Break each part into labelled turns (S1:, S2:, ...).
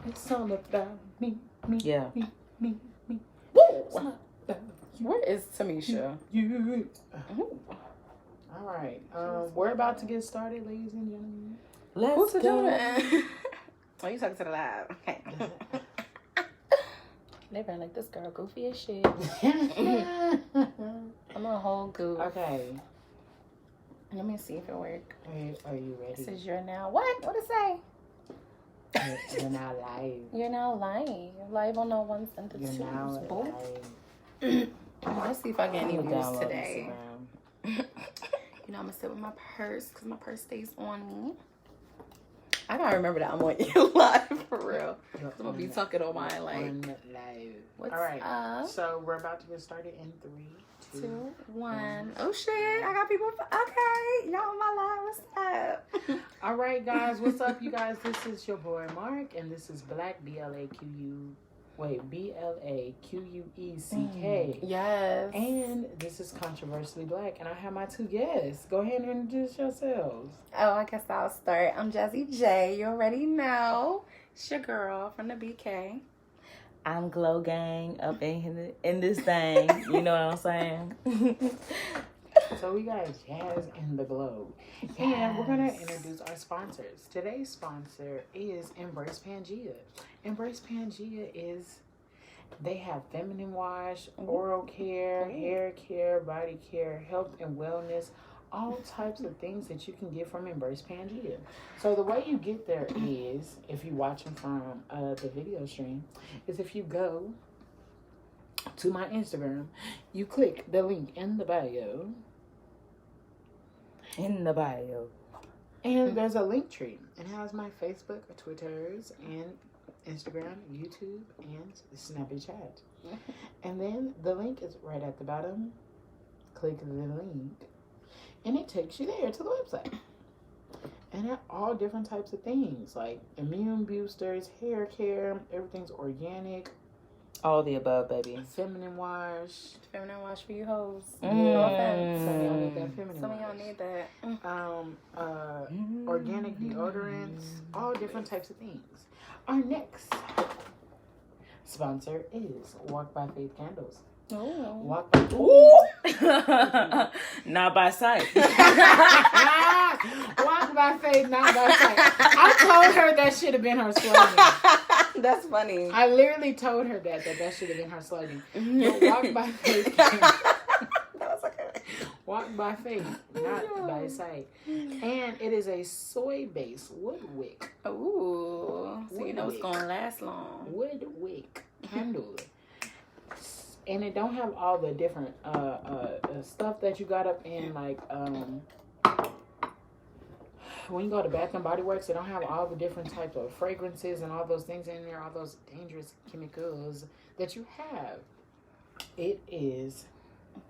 S1: It's all about me, me,
S2: Yeah.
S1: me.
S2: Woo! Where is Tamisha?
S1: You. All right. We're about to get started, ladies and gentlemen.
S2: Let's go. Oh, you talking to the live? Okay. They ran like this girl goofy as shit. I'm a whole goof.
S1: Okay.
S2: Let me see if it works.
S1: Are you ready?
S2: It says you're now what? What it say?
S1: You're now live.
S2: You're now live. Live on the ones and the twos.
S1: You're now
S2: Boom.
S1: live.
S2: Let's see if I get any views today.
S1: Instagram.
S2: You know, I'm gonna sit with my purse because my purse stays on me. I gotta remember that I'm on you live for real. I'm gonna be talking on my like.
S1: On live.
S2: What's
S1: all right.
S2: up?
S1: So we're about to get started in 3, 2,
S2: 1. Oh shit! I got people. Okay, y'all on my live. What's up?
S1: All right, guys. What's up, you guys? This is your boy Mark, and this is Black BlaQueck.
S2: Yes.
S1: And this is Controverslly BlaQuecK, and I have my 2 guests. Go ahead and introduce yourselves.
S2: Oh, I guess I'll start. I'm Jazzy J. You already know. It's your girl from the BK.
S3: I'm Glow Gang up in this thing. You know what I'm saying?
S1: So we got Jazz in the Glow.
S3: Yes.
S1: And we're going to introduce our sponsors. Today's sponsor is Embrace Pangea. Embrace Pangea is, they have feminine wash, oral care, hair care, body care, health and wellness, all types of things that you can get from Embrace Pangea. So the way you get there is, if you're watching from the video stream, is if you go to my Instagram, you click the link in the bio.
S3: In the bio.
S1: And there's a link tree. It has my Facebook, Twitters, and Instagram, YouTube, and Snapchat. And then the link is right at the bottom. Click the link. And it takes you there to the website. And they're all different types of things. Like immune boosters, hair care, everything's organic.
S3: All the above, baby.
S1: Feminine wash.
S2: Feminine wash for you hoes.
S1: No offense. Some of y'all need that feminine
S2: Some of
S1: wash.
S2: y'all need that.
S1: Organic deodorants, all different types of things. Our next sponsor is Walk by Faith Candles.
S2: Oh.
S1: Walk by
S3: Not by sight.
S1: Walk by faith, not by sight. I told her that should have been her slogan.
S2: That's funny.
S1: I literally told her that should have been her slogan. But walk by faith.
S2: That was okay.
S1: Walk by faith, not by sight. And it is a soy-based wood wick.
S2: Ooh. So you know it's going to last long.
S1: Wood wick candle. And it don't have all the different stuff that you got up in, like when you go to Bath and Body Works, they don't have all the different types of fragrances and all those things in there, all those dangerous chemicals that you have. It is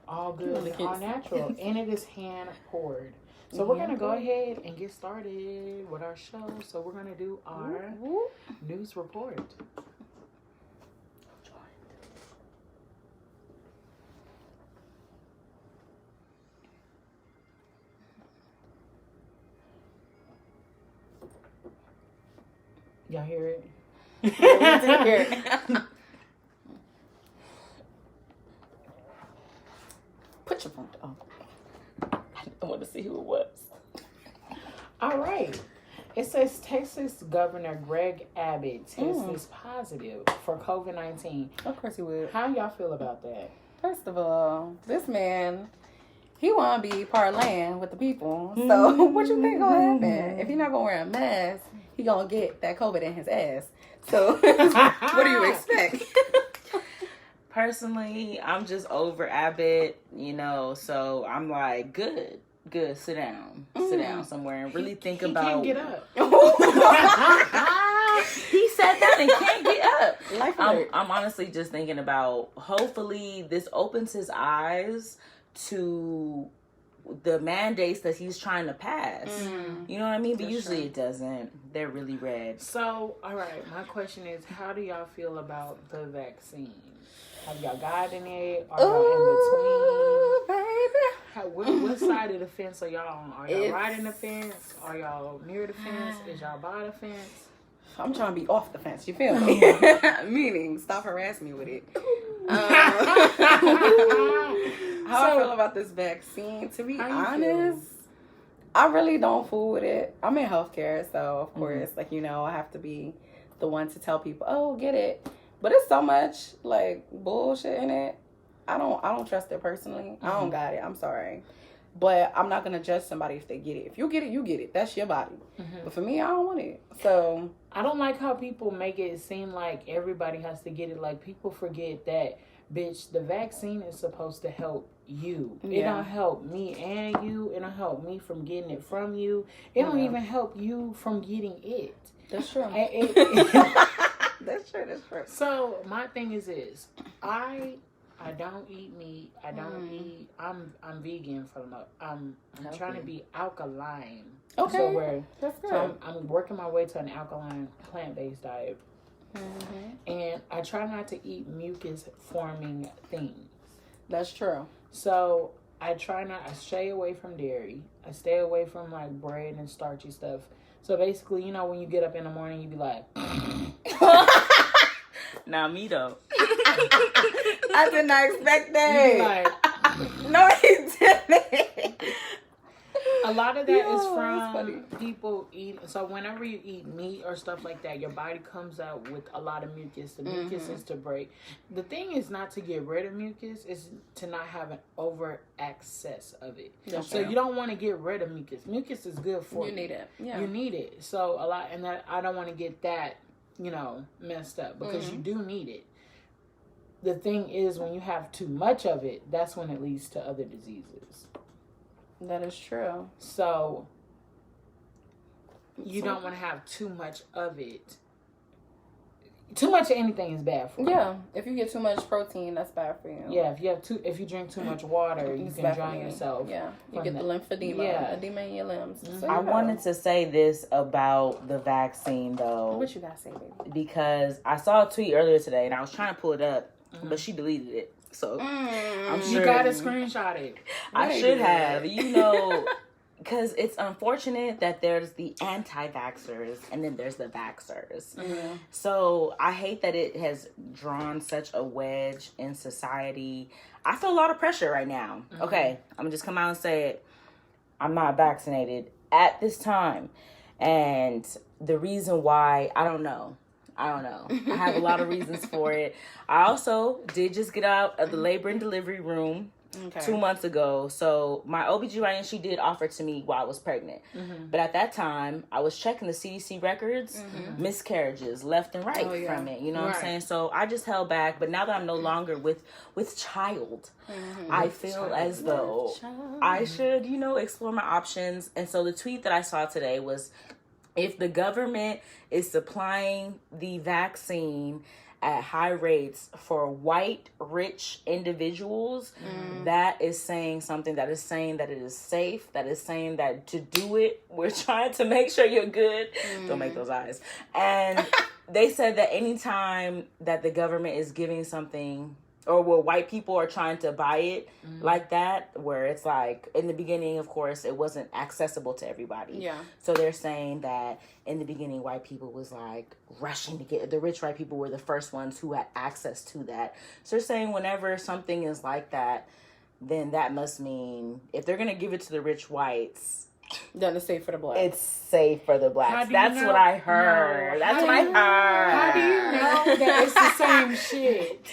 S1: all good and all natural, and it is hand poured. So we're going to go ahead and get started with our show. So we're going to do our news report. Y'all hear it?
S3: Put your phone down. I want to see who it was.
S1: All right. It says Texas Governor Greg Abbott tests positive for COVID-19.
S2: Of course he would.
S1: How y'all feel about that?
S2: First of all, this man, he want to be parlaying with the people. So what you think gonna happen? If he not gonna wear a mask, he gonna get that COVID in his ass. So what do you expect?
S3: Personally, I'm just over Abbott, you know, so I'm like, good, sit down somewhere and really think about.
S1: He can't get up.
S3: He sat down and can't get up.
S2: I'm
S3: honestly just thinking about, hopefully this opens his eyes to the mandates that he's trying to pass. You know what I mean? But usually it doesn't. They're really red.
S1: So, all right, my question is, how do y'all feel about the vaccine? Have y'all gotten it? Are y'all in between? What side of the fence are y'all on? Are y'all riding the fence? Are y'all near the fence? Is y'all by the fence?
S2: I'm trying to be off the fence. You feel me? Meaning, stop harassing me with it. How I feel about this vaccine, to be honest, I really don't fool with it. I'm in healthcare, so of course, like, you know, I have to be the one to tell people, oh, get it. But it's so much like bullshit in it. I don't trust it personally. I don't got it. I'm sorry. But I'm not gonna judge somebody if they get it. If you get it, you get it. That's your body. But for me, I don't want it. So
S1: I don't like how people make it seem like everybody has to get it. Like, people forget that, bitch, the vaccine is supposed to help you. It don't help me and you. It don't help me from getting it from you. It don't even help you from getting it.
S2: that's true. That's true. That's true.
S1: So my thing is this: I don't eat meat. I don't eat. I'm vegan for the most. I'm trying to be alkaline.
S2: Okay,
S1: So
S2: that's good.
S1: So I'm working my way to an alkaline plant-based diet, and I try not to eat mucus-forming things.
S2: That's true.
S1: So I stay away from dairy. I stay away from like bread and starchy stuff. So basically, you know, when you get up in the morning, you be like,
S3: Now me though.
S2: I did not expect
S1: you
S2: that.
S1: be like,
S2: No, he didn't.
S1: a lot of that is
S2: Yo, that's funny.
S1: from people eat. So whenever you eat meat or stuff like that, your body comes out with a lot of mucus. The mucus is to break. The thing is not to get rid of mucus, is to not have an over access of it.
S2: That's
S1: So
S2: true.
S1: you don't want to get rid of mucus. Mucus is good for you.
S2: You need it. Yeah.
S1: You need it. So a lot, and that I don't want to get that, you know, messed up, because you do need it. The thing is, when you have too much of it, that's when it leads to other diseases.
S2: That is true.
S1: So you don't want to have too much of it. Too much of anything is bad for you.
S2: Yeah. If you get too much protein, that's bad for you.
S1: Yeah, if you drink too much water, you
S2: It's
S1: can
S2: bad for
S1: drown
S2: you.
S1: yourself.
S2: Yeah. You
S1: from
S2: get the lymphedema.
S1: Yeah.
S2: Edema in your limbs. So,
S3: I wanted to say this about the vaccine though.
S2: What you gotta say, baby?
S3: Because I saw a tweet earlier today and I was trying to pull it up, but she deleted it. So I'm sure
S1: You gotta screenshot it.
S3: I should have, you know, because it's unfortunate that there's the anti-vaxxers and then there's the vaxxers. So I hate that it has drawn such a wedge in society. I feel a lot of pressure right now. Okay, I'm gonna just come out and say it. I'm not vaccinated at this time. And the reason why, I don't know. I have a lot of reasons for it. I also did just get out of the labor and delivery room 2 months ago. So my OBGYN, she did offer to me while I was pregnant. But at that time, I was checking the CDC records, miscarriages left and right from it. You know what I'm saying? So I just held back. But now that I'm no longer with child, I feel as though I should, you know, explore my options. And so the tweet that I saw today was, if the government is supplying the vaccine at high rates for white, rich individuals, that is saying something. That is saying that it is safe. That is saying that to do it, we're trying to make sure you're good. Don't make those eyes. And they said that anytime that the government is giving something, or where white people are trying to buy it like that, where it's like, in the beginning, of course, it wasn't accessible to everybody.
S2: Yeah.
S3: So they're saying that in the beginning, white people was like rushing to get, the rich white people were the first ones who had access to that. So they're saying whenever something is like that, then that must mean if they're going to give it to the rich whites,
S2: Then it's safe for the blacks.
S3: it's safe for the blacks.
S1: do you
S3: That's
S1: know?
S3: what I heard.
S1: No.
S3: That's what I heard.
S1: How do you know that it's the same shit?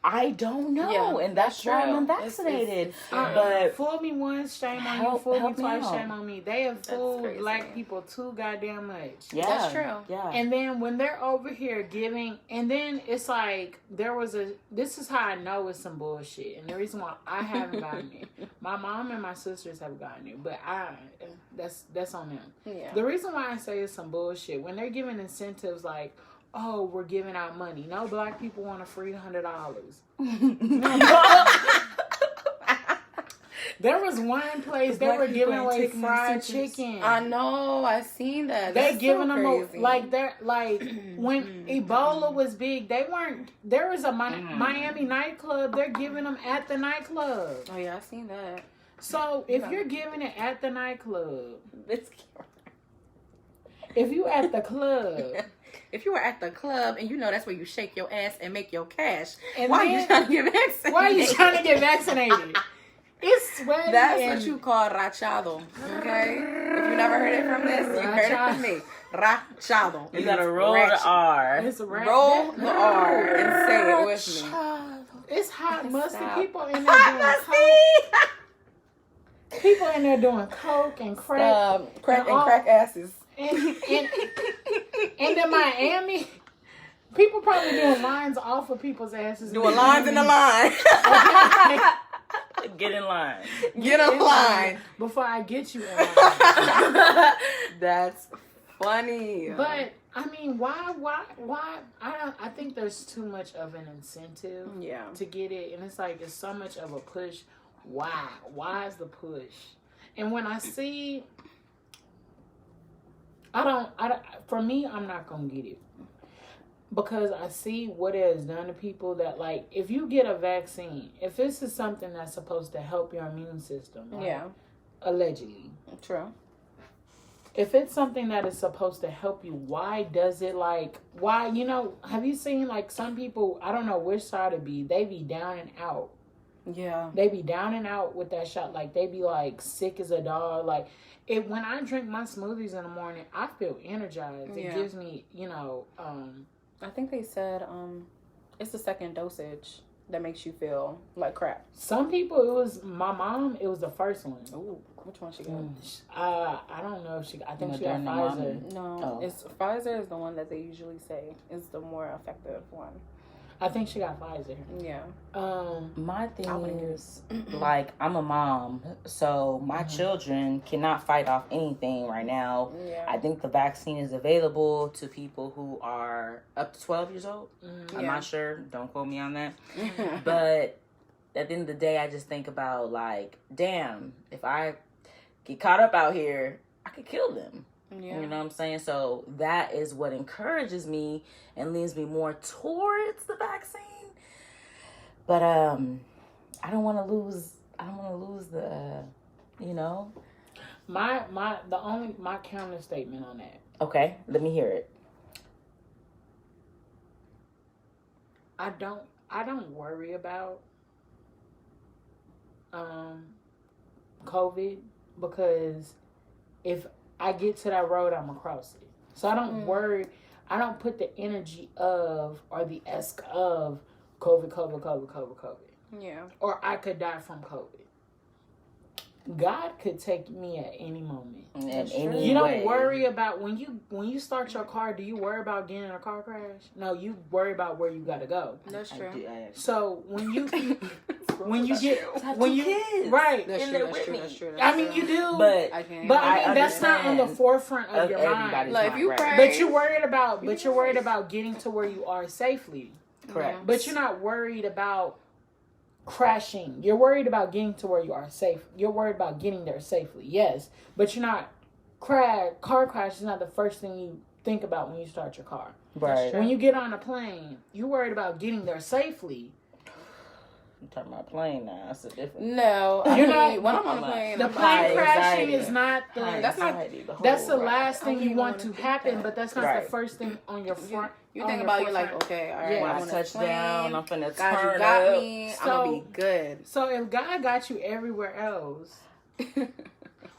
S3: I don't know,
S2: Yeah,
S3: and that's why I'm
S2: true.
S3: unvaccinated.
S2: It's
S3: but
S1: Fool me once, shame on you.
S3: Help-
S1: Fool me
S3: help me
S1: twice,
S3: out.
S1: shame on me. They have fooled
S2: crazy.
S1: black people too goddamn much.
S3: yeah,
S2: That's true.
S3: Yeah,
S1: And then when they're over here giving, and then it's like, this is how I know it's some bullshit. And the reason why I haven't gotten it, my mom and my sisters have gotten it, but that's on them.
S2: Yeah.
S1: The reason why I say it's some bullshit, when they're giving incentives like, oh, we're giving out money. No black people want a free $100. There was one place they were giving away fried chicken.
S2: I know. I seen that.
S1: They
S2: That's
S1: giving
S2: so
S1: them
S2: crazy.
S1: like they're like when Ebola was big, they weren't. There was a Miami nightclub. They're giving them at the nightclub.
S2: Oh yeah, I seen that.
S1: So if you're giving it at the nightclub,
S2: It's
S1: if you at the club
S2: if you were at the club and you know that's where you shake your ass and make your cash,
S1: And
S2: why are
S1: then-
S2: you trying to get vaccinated?
S1: Why are you trying to get vaccinated? It's sweaty.
S2: That's
S1: and
S2: what you call rachado, okay? If you never heard it from this, you heard it from me. Rachado.
S3: You gotta roll the R.
S1: It's a
S2: Roll the R and say it with me.
S1: It's hot, musty.
S2: Stop.
S1: People in there doing coke. People in there doing coke and crack.
S2: Crack asses.
S1: And in Miami, people probably doing lines off of people's asses.
S2: Doing lines in the line.
S3: Get in line.
S2: Get a line.
S1: Before I get you in line.
S2: That's funny.
S1: But I mean, why? I think there's too much of an incentive to get it, and it's like it's so much of a push. Why is the push? And when I see, I don't. For me, I'm not gonna get it because I see what it has done to people. That like, if you get a vaccine, if this is something that's supposed to help your immune system, right? Allegedly,
S2: True.
S1: if it's something that is supposed to help you, why does it why, have you seen like some people, I don't know which side it be, they be down and out.
S2: Yeah.
S1: They be down and out with that shot. Like they be like sick as a dog. Like when I drink my smoothies in the morning, I feel energized. It gives me,
S2: I think they said it's the second dosage that makes you feel like crap.
S1: Some people, it was my mom, it was the first one.
S2: Ooh, which one she got?
S1: I don't know if I think she got Pfizer.
S2: No, it's Pfizer is the one that they usually say is the more effective one.
S1: I think she got Pfizer.
S2: Yeah.
S3: My thing is, like, I'm a mom, so my children cannot fight off anything right now.
S2: Yeah.
S3: I think the vaccine is available to people who are up to 12 years old. I'm not sure. Don't quote me on that. But at the end of the day, I just think about, like, damn, if I get caught up out here, I could kill them.
S2: Yeah.
S3: You know what I'm saying? So that is what encourages me and leans me more towards the vaccine. But I don't want to lose the
S1: my counter statement on that.
S3: Okay, let me hear it.
S1: I don't worry about COVID because if I get to that road, I'm gonna cross it. So I don't worry. I don't put the energy of or the esque of COVID.
S2: Yeah.
S1: Or I could die from COVID. God could take me at any moment. You don't worry about when you start your car. Do you worry about getting in a car crash? No, you worry about where you gotta go.
S2: That's true.
S1: So when you kids.
S2: Right. That's true.
S1: I mean, you do,
S3: but
S1: I mean that's not on the forefront of your mind.
S2: Like if you crash,
S1: but you're worried about getting to where you are safely.
S3: Correct.
S1: But you're not worried about crashing. You're worried about getting to where you are safe. You're worried about getting there safely. Yes, but you're not. Car crash is not the first thing you think about when you start your car.
S3: Right.
S1: When you get on a plane, you're worried about getting there safely.
S3: I'm talking about plane now. That's a different.
S2: No,
S1: you're not.
S2: When I'm on a plane,
S1: the plane crashing is not the. That's the last thing you want to happen, but that's not the first thing on your front.
S2: You think about, you're like, okay, all right,
S3: when
S2: I'm
S3: I touch down, I'm finna turn
S2: God, you got me. I'm gonna be good.
S1: So if God got you everywhere else,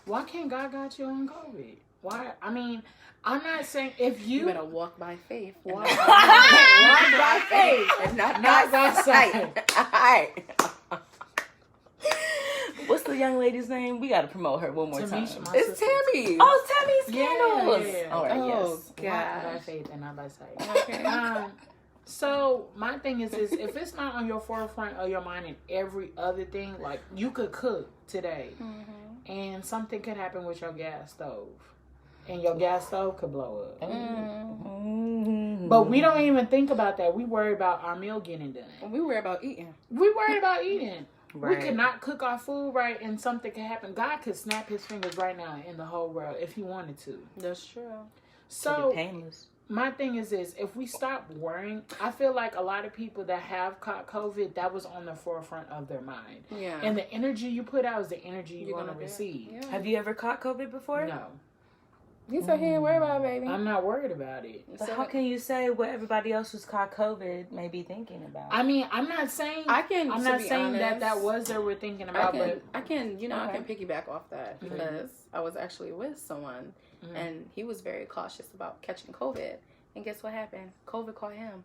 S1: why can't God got you on COVID? Why? I mean, I'm not saying if you
S2: better walk by faith.
S1: Walk by faith,
S2: and not
S1: by sight.
S2: All right.
S3: What's the young lady's name? We gotta promote her one more time.
S2: It's Tammy.
S3: Oh, it's Tammy Scandals.
S1: Yeah.
S3: All right,
S2: Oh,
S3: yes.
S1: Walk by faith and not by sight.
S2: Okay.
S1: So my thing is if it's not on your forefront of your mind and every other thing, like you could cook today, and something could happen with your gas stove, and your gas stove could blow up. But we don't even think about that. We worry about our meal getting done.
S2: We worry about eating.
S1: We worried about eating.
S3: Right.
S1: We could not cook our food right, and something could happen. God could snap his fingers right now in the whole world if he wanted to.
S2: That's true.
S1: So
S3: painless.
S1: my thing is this: if we stop worrying, I feel like a lot of people that have caught COVID, that was on the forefront of their mind.
S2: Yeah.
S1: And the energy you put out is the energy you're going to receive.
S2: Yeah.
S3: Have you ever caught COVID before?
S1: No.
S2: He said he ain't worried about it, baby.
S1: I'm not worried about it.
S3: But how can you say what everybody else who's caught COVID may be thinking about?
S1: I mean, I'm not saying I'm not saying that was they were thinking about, but
S2: I can piggyback off that because I was actually with someone and he was very cautious about catching COVID. And guess what happened? COVID caught him.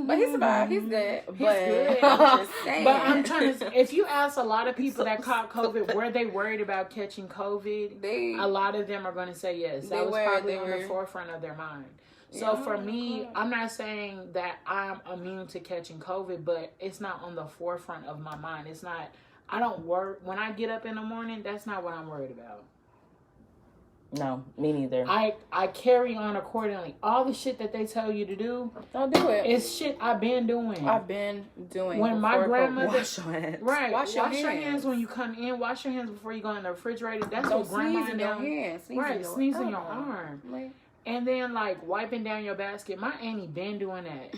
S2: But he survived. He's good.
S1: He's good.
S2: I'm just saying.
S1: But I'm trying to. If you ask a lot of people that caught COVID, were they worried about catching COVID? A lot of them are going to say yes. That was probably on the forefront of their mind. So for me, I'm not saying that I'm immune to catching COVID, but it's not on the forefront of my mind. It's not. I don't worry when I get up in the morning. That's not what I'm worried about.
S3: No, me neither.
S1: I carry on accordingly. All the shit that they tell you to do,
S2: don't do it.
S1: It's shit I've been doing. When my grandmother,
S3: wash your hands.
S1: Right, wash your hands when you come in. Wash your hands before you go in the refrigerator. That's what grandma
S2: sneeze in your hands.
S1: Sneeze in your arm. And then like wiping down your basket. My auntie been doing that.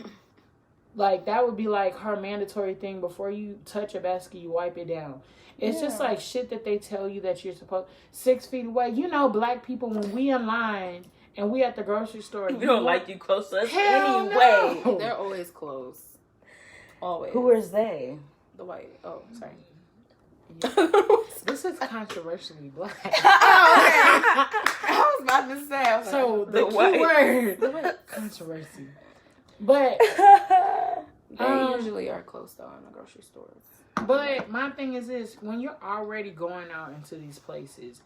S1: Like that would be like her mandatory thing. Before you touch a basket, you wipe it down. It's just like shit that they tell you that you're supposed 6 feet away. You know, black people, when we in line and we at the grocery store,
S3: we don't like you close to us
S1: anyway.
S2: No. They're always close. Always.
S3: Who is they?
S2: The white. Oh, sorry.
S1: This is controversially black.
S2: Oh, okay. I was about to say.
S1: So the key word, controversy. But
S2: they usually are close though in the grocery stores.
S1: But my thing is this: when you're already going out into these places,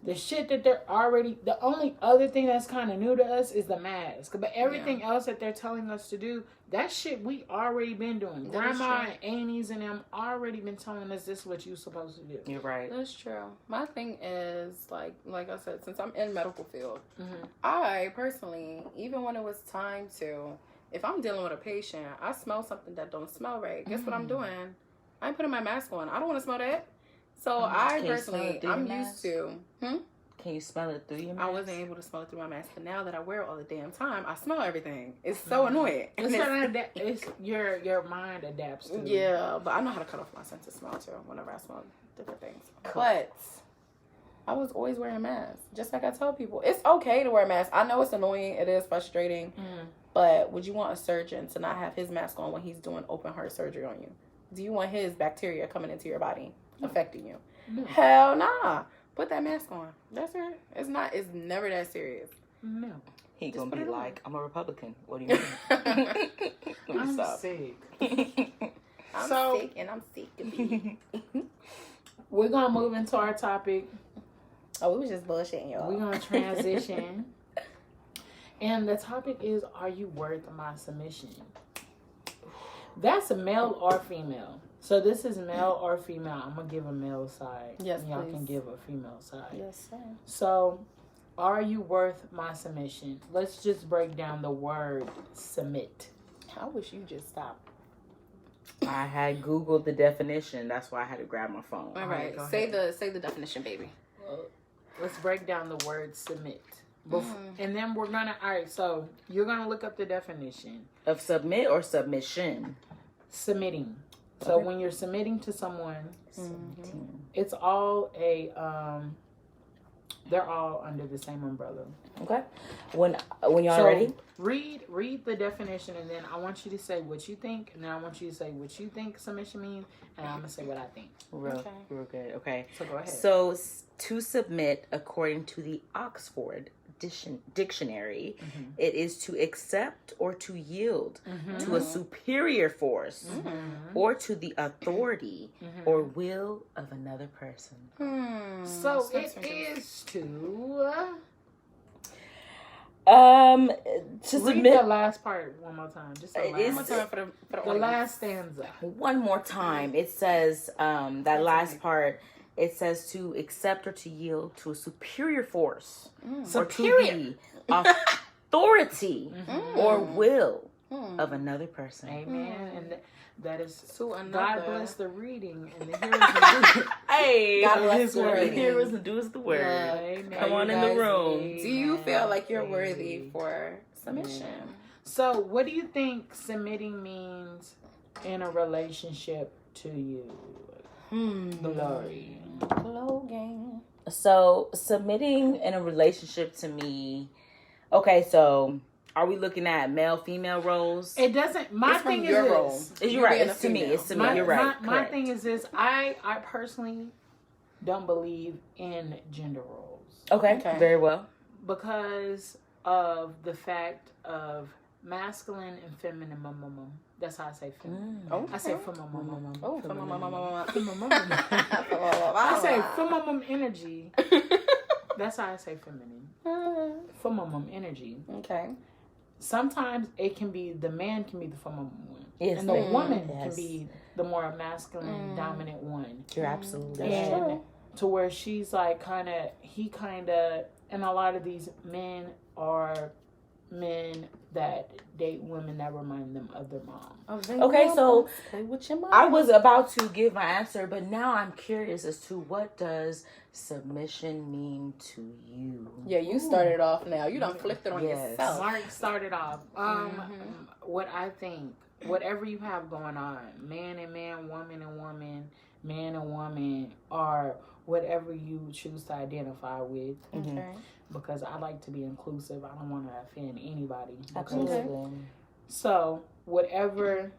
S1: the shit that they're already, the only other thing that's kind of new to us is the mask. But everything else that they're telling us to do, that shit we already been doing. Grandma and aunties and them already been telling us this is what you're supposed to do.
S3: You're right.
S2: That's true. My thing is, like I said, since I'm in medical field, I personally, even when it was time to, if I'm dealing with a patient, I smell something that don't smell right. Guess what I'm doing? I ain't putting my mask on. I don't want to smell that. So I personally, I'm used to.
S3: Can you smell it through your mask?
S2: I wasn't able to smell it through my mask, but now that I wear it all the damn time, I smell everything. It's so annoying.
S1: It's your mind adapts to it.
S2: Yeah, but I know how to cut off my sense of smell too whenever I smell different things. Cool. But I was always wearing a mask. Just like I tell people, it's okay to wear a mask. I know it's annoying. It is frustrating. But would you want a surgeon to not have his mask on when he's doing open heart surgery on you? Do you want his bacteria coming into your body, affecting you? No. Hell nah. Put that mask on. That's it. It's never that serious.
S1: No.
S3: He just gonna be like, I'm a Republican. What do you mean?
S1: I'm sick.
S2: I'm sick and I'm sick.
S1: We're gonna move into our topic.
S2: Oh, we was just bullshitting, y'all.
S1: We're gonna transition. And the topic is, are you worth my submission? That's a male or female. So this is male or female. I'm going to give a male side.
S2: Yes,
S1: and y'all
S2: please.
S1: can give a female side.
S2: Yes, sir.
S1: So, are you worth my submission? Let's just break down the word submit.
S2: I wish you just stopped.
S3: I had Googled the definition. That's why I had to grab my phone.
S2: All right. Say the definition, baby.
S1: Let's break down the word submit. And then we're going to, all right, so you're going to look up the definition.
S3: Of submit or submission?
S1: Submitting. So when you're submitting to someone, it's all they're all under the same umbrella.
S3: Okay. When y'all ready?
S1: Read the definition, and then I want you to say what you think, and then I want you to say what you think submission means, and I'm going to say what I think.
S3: Real good. Okay.
S1: So go ahead.
S3: So to submit, according to the Oxford Dictionary, it is to accept or to yield to a superior force or to the authority or will of another person.
S1: So it is to
S3: submit.
S1: Read the last part one more time. Just
S2: one more time for
S1: the last stanza.
S3: One more time. It says that last part. It says to accept or to yield to a superior force or to the authority or will of another person.
S1: Amen. And that is
S2: to another.
S1: God bless the reading and the hearers and doers.
S3: Hey,
S2: God bless the
S3: reading. The hearers and doers the word.
S1: Amen.
S3: Come on in the room.
S2: Do you feel like you're worthy for submission?
S1: So, what do you think submitting means in a relationship to you? Glory.
S2: Logan.
S3: So submitting in a relationship to me. Okay, so are we looking at male female roles?
S1: It doesn't. My
S2: It's
S1: thing
S2: from
S1: is
S2: your
S1: this.
S2: role.
S3: You're right. It's to me. It's to me. You're right.
S1: My thing is this. I personally don't believe in gender roles.
S3: Okay. Very well.
S1: Because of the fact of masculine and feminine. That's how I say feminine. I say feminine.
S2: Oh,
S1: I say feminine energy. That's how I say feminine. Feminine energy.
S2: Okay.
S1: Sometimes it can be, the man can be the feminine one.
S3: Yes,
S1: and the woman can be the more masculine, dominant one.
S3: You're absolutely
S1: and
S3: right.
S1: To where she's like he kind of, and a lot of these men are men that date women that remind them of their mom.
S3: Okay, so I was about to give my answer, but now I'm curious as to what does submission mean to you?
S2: Yeah, you started off now. You done flipped it on yourself.
S1: Mark started off. What I think, whatever you have going on, man and man, woman and woman, man and woman, or whatever you choose to identify with.
S2: Okay.
S1: Because I like to be inclusive. I don't want to offend anybody.
S3: Absolutely.
S1: So whatever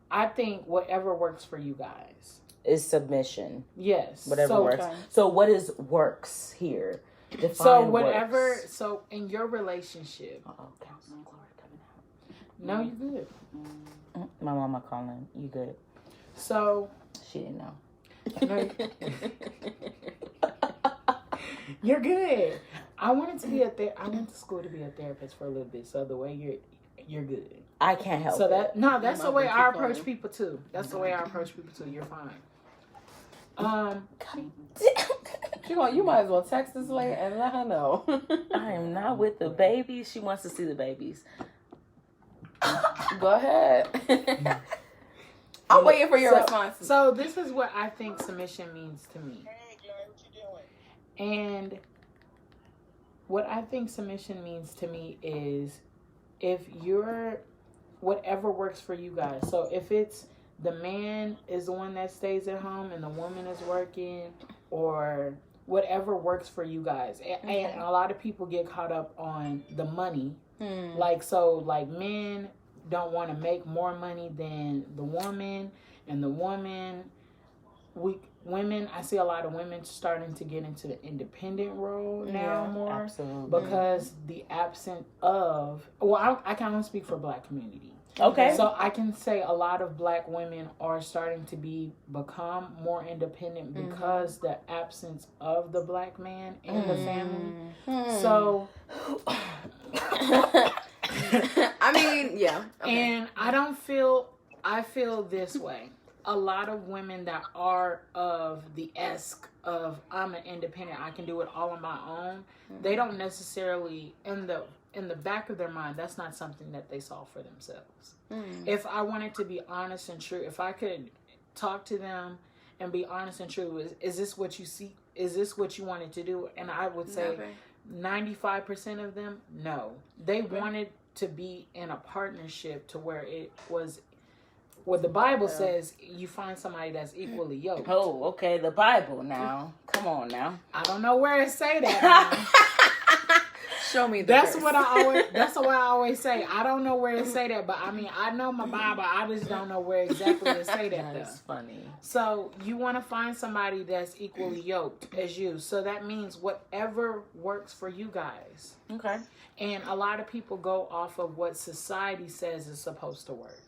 S1: works for you guys
S3: is submission.
S1: Yes.
S3: Whatever works. Okay. So what is works here? Define
S1: so whatever.
S3: Works.
S1: So in your relationship.
S3: Counseling Glory coming out.
S1: No, you good.
S3: My mama calling. You good?
S1: So
S3: she didn't know.
S1: No, you're good. I went to school to be a therapist for a little bit. So the way you're good.
S3: I can't help
S1: so
S3: it.
S1: That's the way I approach people too. That's the way I approach people too. You're fine.
S2: You might as well text this lady and let her know.
S3: I am not with the babies. She wants to see the babies.
S2: Go ahead. I'm waiting for your response.
S1: So this is what I think submission means to me.
S4: Hey, Glenn, what you doing?
S1: And what I think submission means to me is if you're, whatever works for you guys. So if it's the man is the one that stays at home and the woman is working, or whatever works for you guys. And a lot of people get caught up on the money. Like men don't want to make more money than the woman, and the woman, I see a lot of women starting to get into the independent role now more.
S3: Absolutely.
S1: Because the absence of, I can only speak for Black community.
S3: Okay.
S1: So I can say a lot of Black women are starting to become more independent because the absence of the Black man in the family. So
S2: I mean, yeah. Okay.
S1: And I feel this way. A lot of women that are of the of I'm an independent, I can do it all on my own. They don't necessarily in the back of their mind, that's not something that they saw for themselves. If I wanted to be honest and true, if I could talk to them and be honest and true, is this what you see? Is this what you wanted to do? And I would say 95% of them, no. They wanted to be in a partnership to where it was what the Bible says, you find somebody that's equally yoked.
S3: Oh, okay. The Bible now. Come on now.
S1: I don't know where it say that.
S2: Show me the
S1: that's
S2: verse.
S1: what I always say. I don't know where it say that, but I mean, I know my Bible. I just don't know where exactly it say that.
S3: That's funny.
S1: So you want to find somebody that's equally yoked as you. So that means whatever works for you guys.
S3: Okay.
S1: And a lot of people go off of what society says is supposed to work.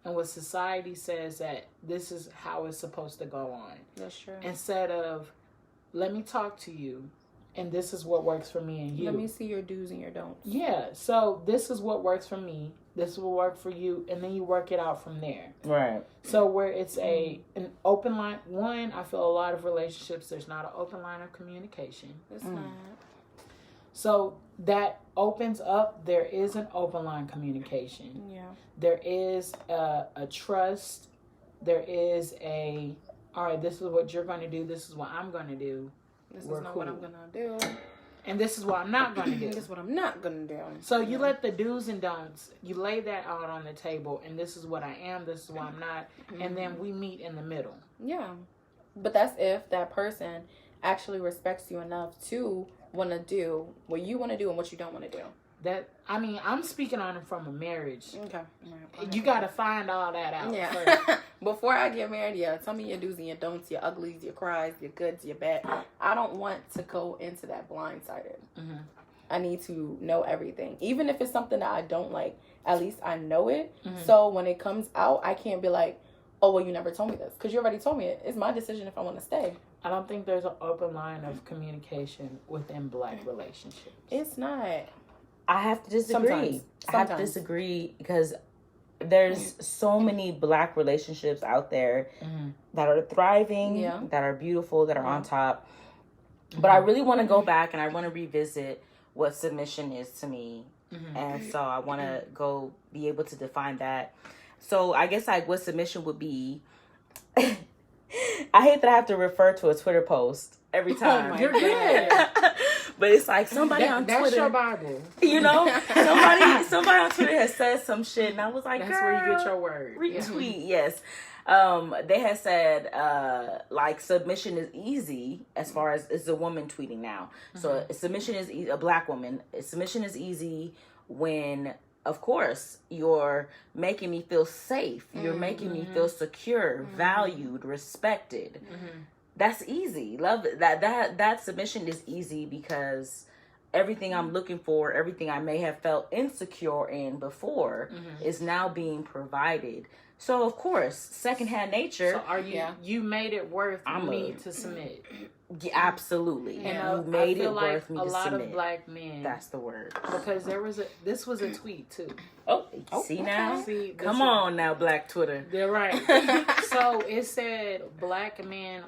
S1: And what society says that this is how it's supposed to go on.
S2: That's true.
S1: Instead of, let me talk to you, and this is what works for me and you.
S2: Let me see your do's and your don'ts.
S1: Yeah, so this is what works for me. This will work for you, and then you work it out from there.
S3: Right.
S1: So where it's an open line. One, I feel a lot of relationships, there's not an open line of communication.
S2: It's not.
S1: So that opens up, there is an open line communication.
S2: Yeah.
S1: There is a trust. There is all right, this is what you're going to do. This is what I'm going to do.
S2: This is not what I'm going to do.
S1: And this is what I'm not going to do.
S2: This is what I'm not going to do.
S1: So you let the do's and don'ts, you lay that out on the table. And this is what I am. This is what I'm not. And then we meet in the middle.
S2: Yeah. But that's if that person actually respects you enough to want to do what you want to do and what you don't want to do.
S1: That, I mean, I'm speaking on it from a marriage.
S2: Okay.
S1: You got to find all that out
S2: Yeah.
S1: first.
S2: Before I get married, yeah, tell me your do's and your don'ts, your uglies, your cries, your goods, your bad. I don't want to go into that blindsided.
S1: Mm-hmm.
S2: I need to know everything. Even if it's something that I don't like, at least I know it.
S1: Mm-hmm.
S2: So when it comes out, I can't be like, oh, well, you never told me this. Because you already told me it. It's my decision if I want to stay.
S1: I don't think there's an open line of communication within Black relationships.
S2: It's not.
S3: I have to disagree.
S2: Sometimes.
S3: I have to disagree because there's so many Black relationships out there that are thriving, that are beautiful, that are on top. But I really want to go back and I want to revisit what submission is to me. And so I want to go be able to define that. So I guess like what submission would be. I hate that I have to refer to a Twitter post every time.
S1: You're good.
S3: But it's like somebody on Twitter.
S1: That's your Bible.
S3: You know, somebody on Twitter has said some shit, and I was like,
S1: that's where you get your word.
S3: Retweet, yes. They had said, like, submission is easy as far as it's a woman tweeting now. So submission is a Black woman. Submission is easy when, of course, you're making me feel safe. You're making me feel secure, valued, respected. That's easy. Love it. That submission is easy because everything I'm looking for, everything I may have felt insecure in before is now being provided. So of course, secondhand nature.
S1: So are you you made it worth me to submit?
S3: Yeah, absolutely.
S1: And
S3: you made it
S1: like
S3: worth me to submit.
S1: A lot of Black men.
S3: That's the word.
S1: Because this was a tweet too.
S3: Oh, see now?
S1: See,
S3: come on now, Black Twitter.
S1: They're right. So it said Black men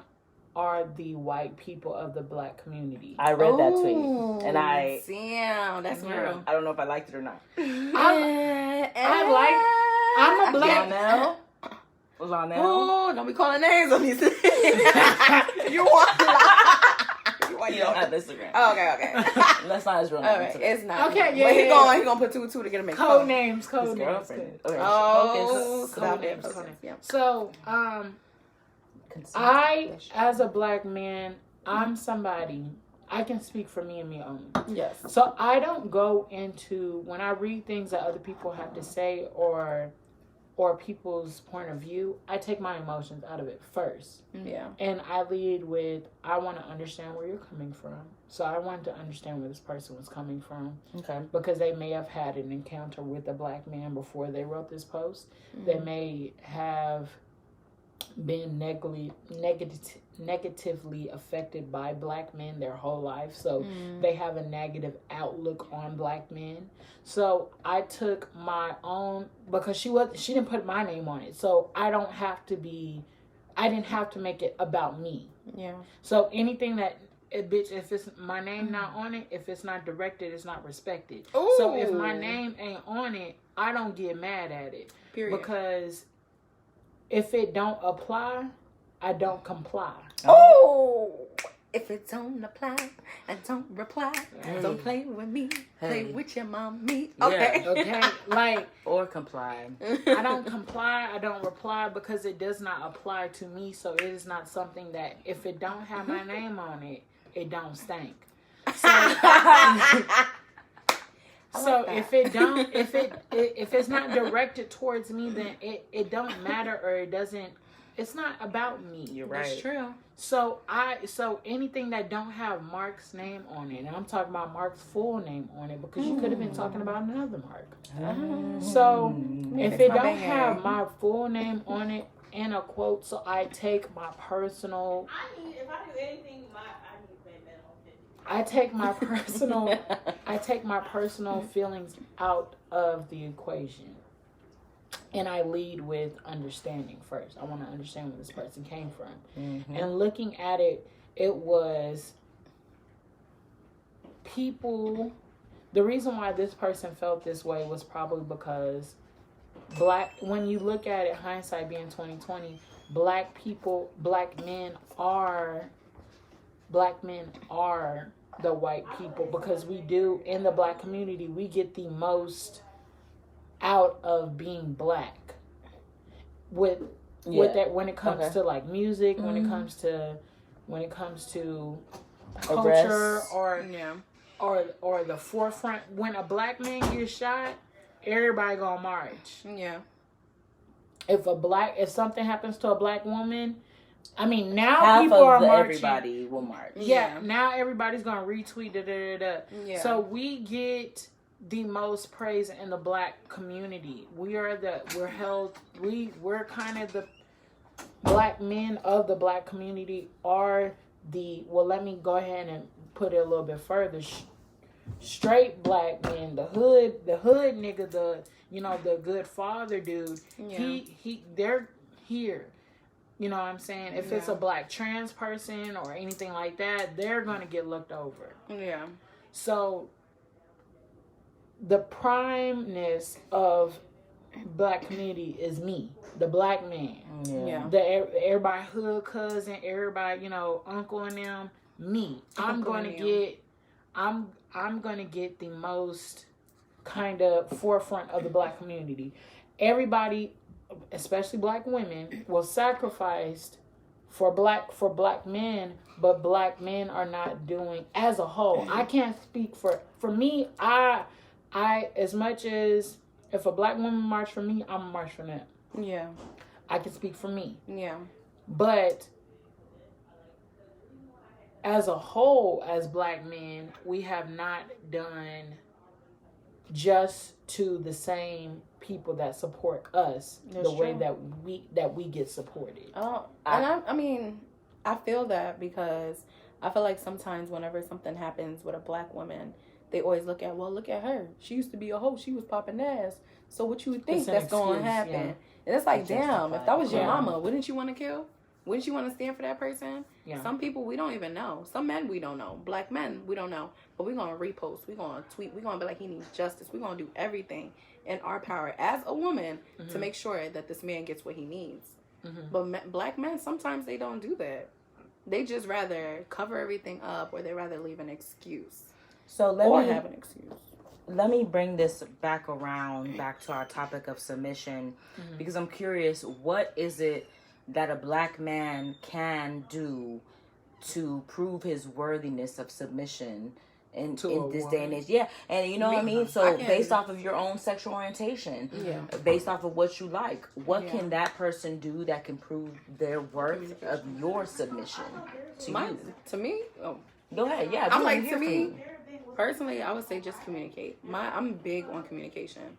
S1: are the white people of the Black community.
S3: I read that tweet, and
S2: damn, that's real.
S3: I don't know if I liked it or not.
S1: I'm a Black.
S3: Lonell.
S2: Oh, don't be calling names on these. You want
S3: you don't have Instagram.
S2: Oh, okay.
S3: That's not his real name.
S2: All right, it's not.
S1: Okay,
S2: yeah. But he gonna put 2 and 2 together and make
S1: code names.
S3: Okay.
S2: Oh,
S1: code names. So, I, as a Black man, I'm somebody. I can speak for me and me only.
S2: Yes.
S1: So I don't go into, when I read things that other people have to say or people's point of view, I take my emotions out of it first.
S2: Yeah.
S1: And I lead with, I want to understand where you're coming from. So I want to understand where this person was coming from.
S3: Okay.
S1: Because they may have had an encounter with a Black man before they wrote this post. They may have been negatively affected by Black men their whole life, so they have a negative outlook on Black men. So I took my own, because she didn't put my name on it, so I didn't have to make it about me.
S2: Yeah.
S1: So anything that bitch, if it's my name not on it, if it's not directed, it's not respected. Ooh. So if my name ain't on it, I don't get mad at it. Period. Because if it don't apply, I don't comply.
S2: Oh, if it don't apply, I don't reply. Don't play with me. Play with your mommy. Okay.
S1: Yeah. Okay. Like,
S3: or comply.
S1: I don't comply. I don't reply because it does not apply to me. So it is not something that if it don't have my name on it, it don't stink. So if it's not directed towards me, then it don't matter, or it doesn't. It's not about me.
S3: You're right.
S2: That's true.
S1: So anything that don't have Mark's name on it, and I'm talking about Mark's full name on it, because you could have been talking about another Mark. So if it don't have my full name on it in a quote, so I take my personal.
S4: If I do anything,
S1: I take my personal feelings out of the equation. And I lead with understanding first. I want to understand where this person came from. And looking at it, it was people. The reason why this person felt this way was probably because when you look at it, hindsight being 2020, Black men are the white people, because we do, in the Black community, we get the most out of being Black with that, when it comes to like music, when it comes to when it comes to culture
S2: Yeah.
S1: or the forefront. When a black man gets shot, everybody gonna march.
S2: Yeah.
S1: If something happens to a black woman, I mean, now
S3: half
S1: people
S3: of
S1: are marching.
S3: everybody will march.
S1: Yeah, now everybody's gonna retweet
S2: Yeah.
S1: So we get the most praise in the black community. We're kind of the black men of the black community are let me go ahead and put it a little bit further. Straight black men, the hood nigga, the good father dude.
S2: Yeah.
S1: They're here. You know what I'm saying? If it's a black trans person or anything like that, they're gonna get looked over.
S2: Yeah.
S1: So the primeness of black community is me, the black man.
S2: Yeah.
S1: Everybody hood cousin, everybody, uncle and them, me. I'm gonna get the most kind of forefront of the black community. Everybody, especially black women, will sacrifice for black men, but black men are not doing as a whole. I can't speak for me. I as much as if a black woman march for me, I'm gonna march for them.
S2: Yeah.
S1: I can speak for me.
S2: Yeah.
S1: But as a whole, as black men, we have not done just to the same people that support us.
S2: That's
S1: the way
S2: true.
S1: that we get supported.
S2: Oh, and I mean, I feel that because I feel like sometimes whenever something happens with a black woman, they always look at her. She used to be a hoe. She was popping ass. So what you would think that's going to happen?
S1: Yeah.
S2: And it's like, damn, if that was your
S1: Yeah.
S2: mama, wouldn't you want to kill? Wouldn't you want to stand for that person?
S1: Yeah.
S2: Some people we don't even know. Some men we don't know. Black men we don't know. But we're going to repost. We're going to tweet. We're going to be like, he needs justice. We're going to do everything in our power as a woman to make sure that this man gets what he needs. But black men, sometimes they don't do that. They just rather cover everything up, or they rather leave an excuse.
S3: So
S2: have an excuse.
S3: Let me bring this back to our topic of submission, because I'm curious, what is it that a black man can do to prove his worthiness of submission in this day and age? Yeah, and you know what I mean? So based off of your own sexual orientation, based off of what you like, what can that person do that can prove their worth of your submission to you?
S2: To me? Oh.
S3: Go ahead, yeah.
S2: I'm like, to me, personally, I would say just communicate. I'm big on communication.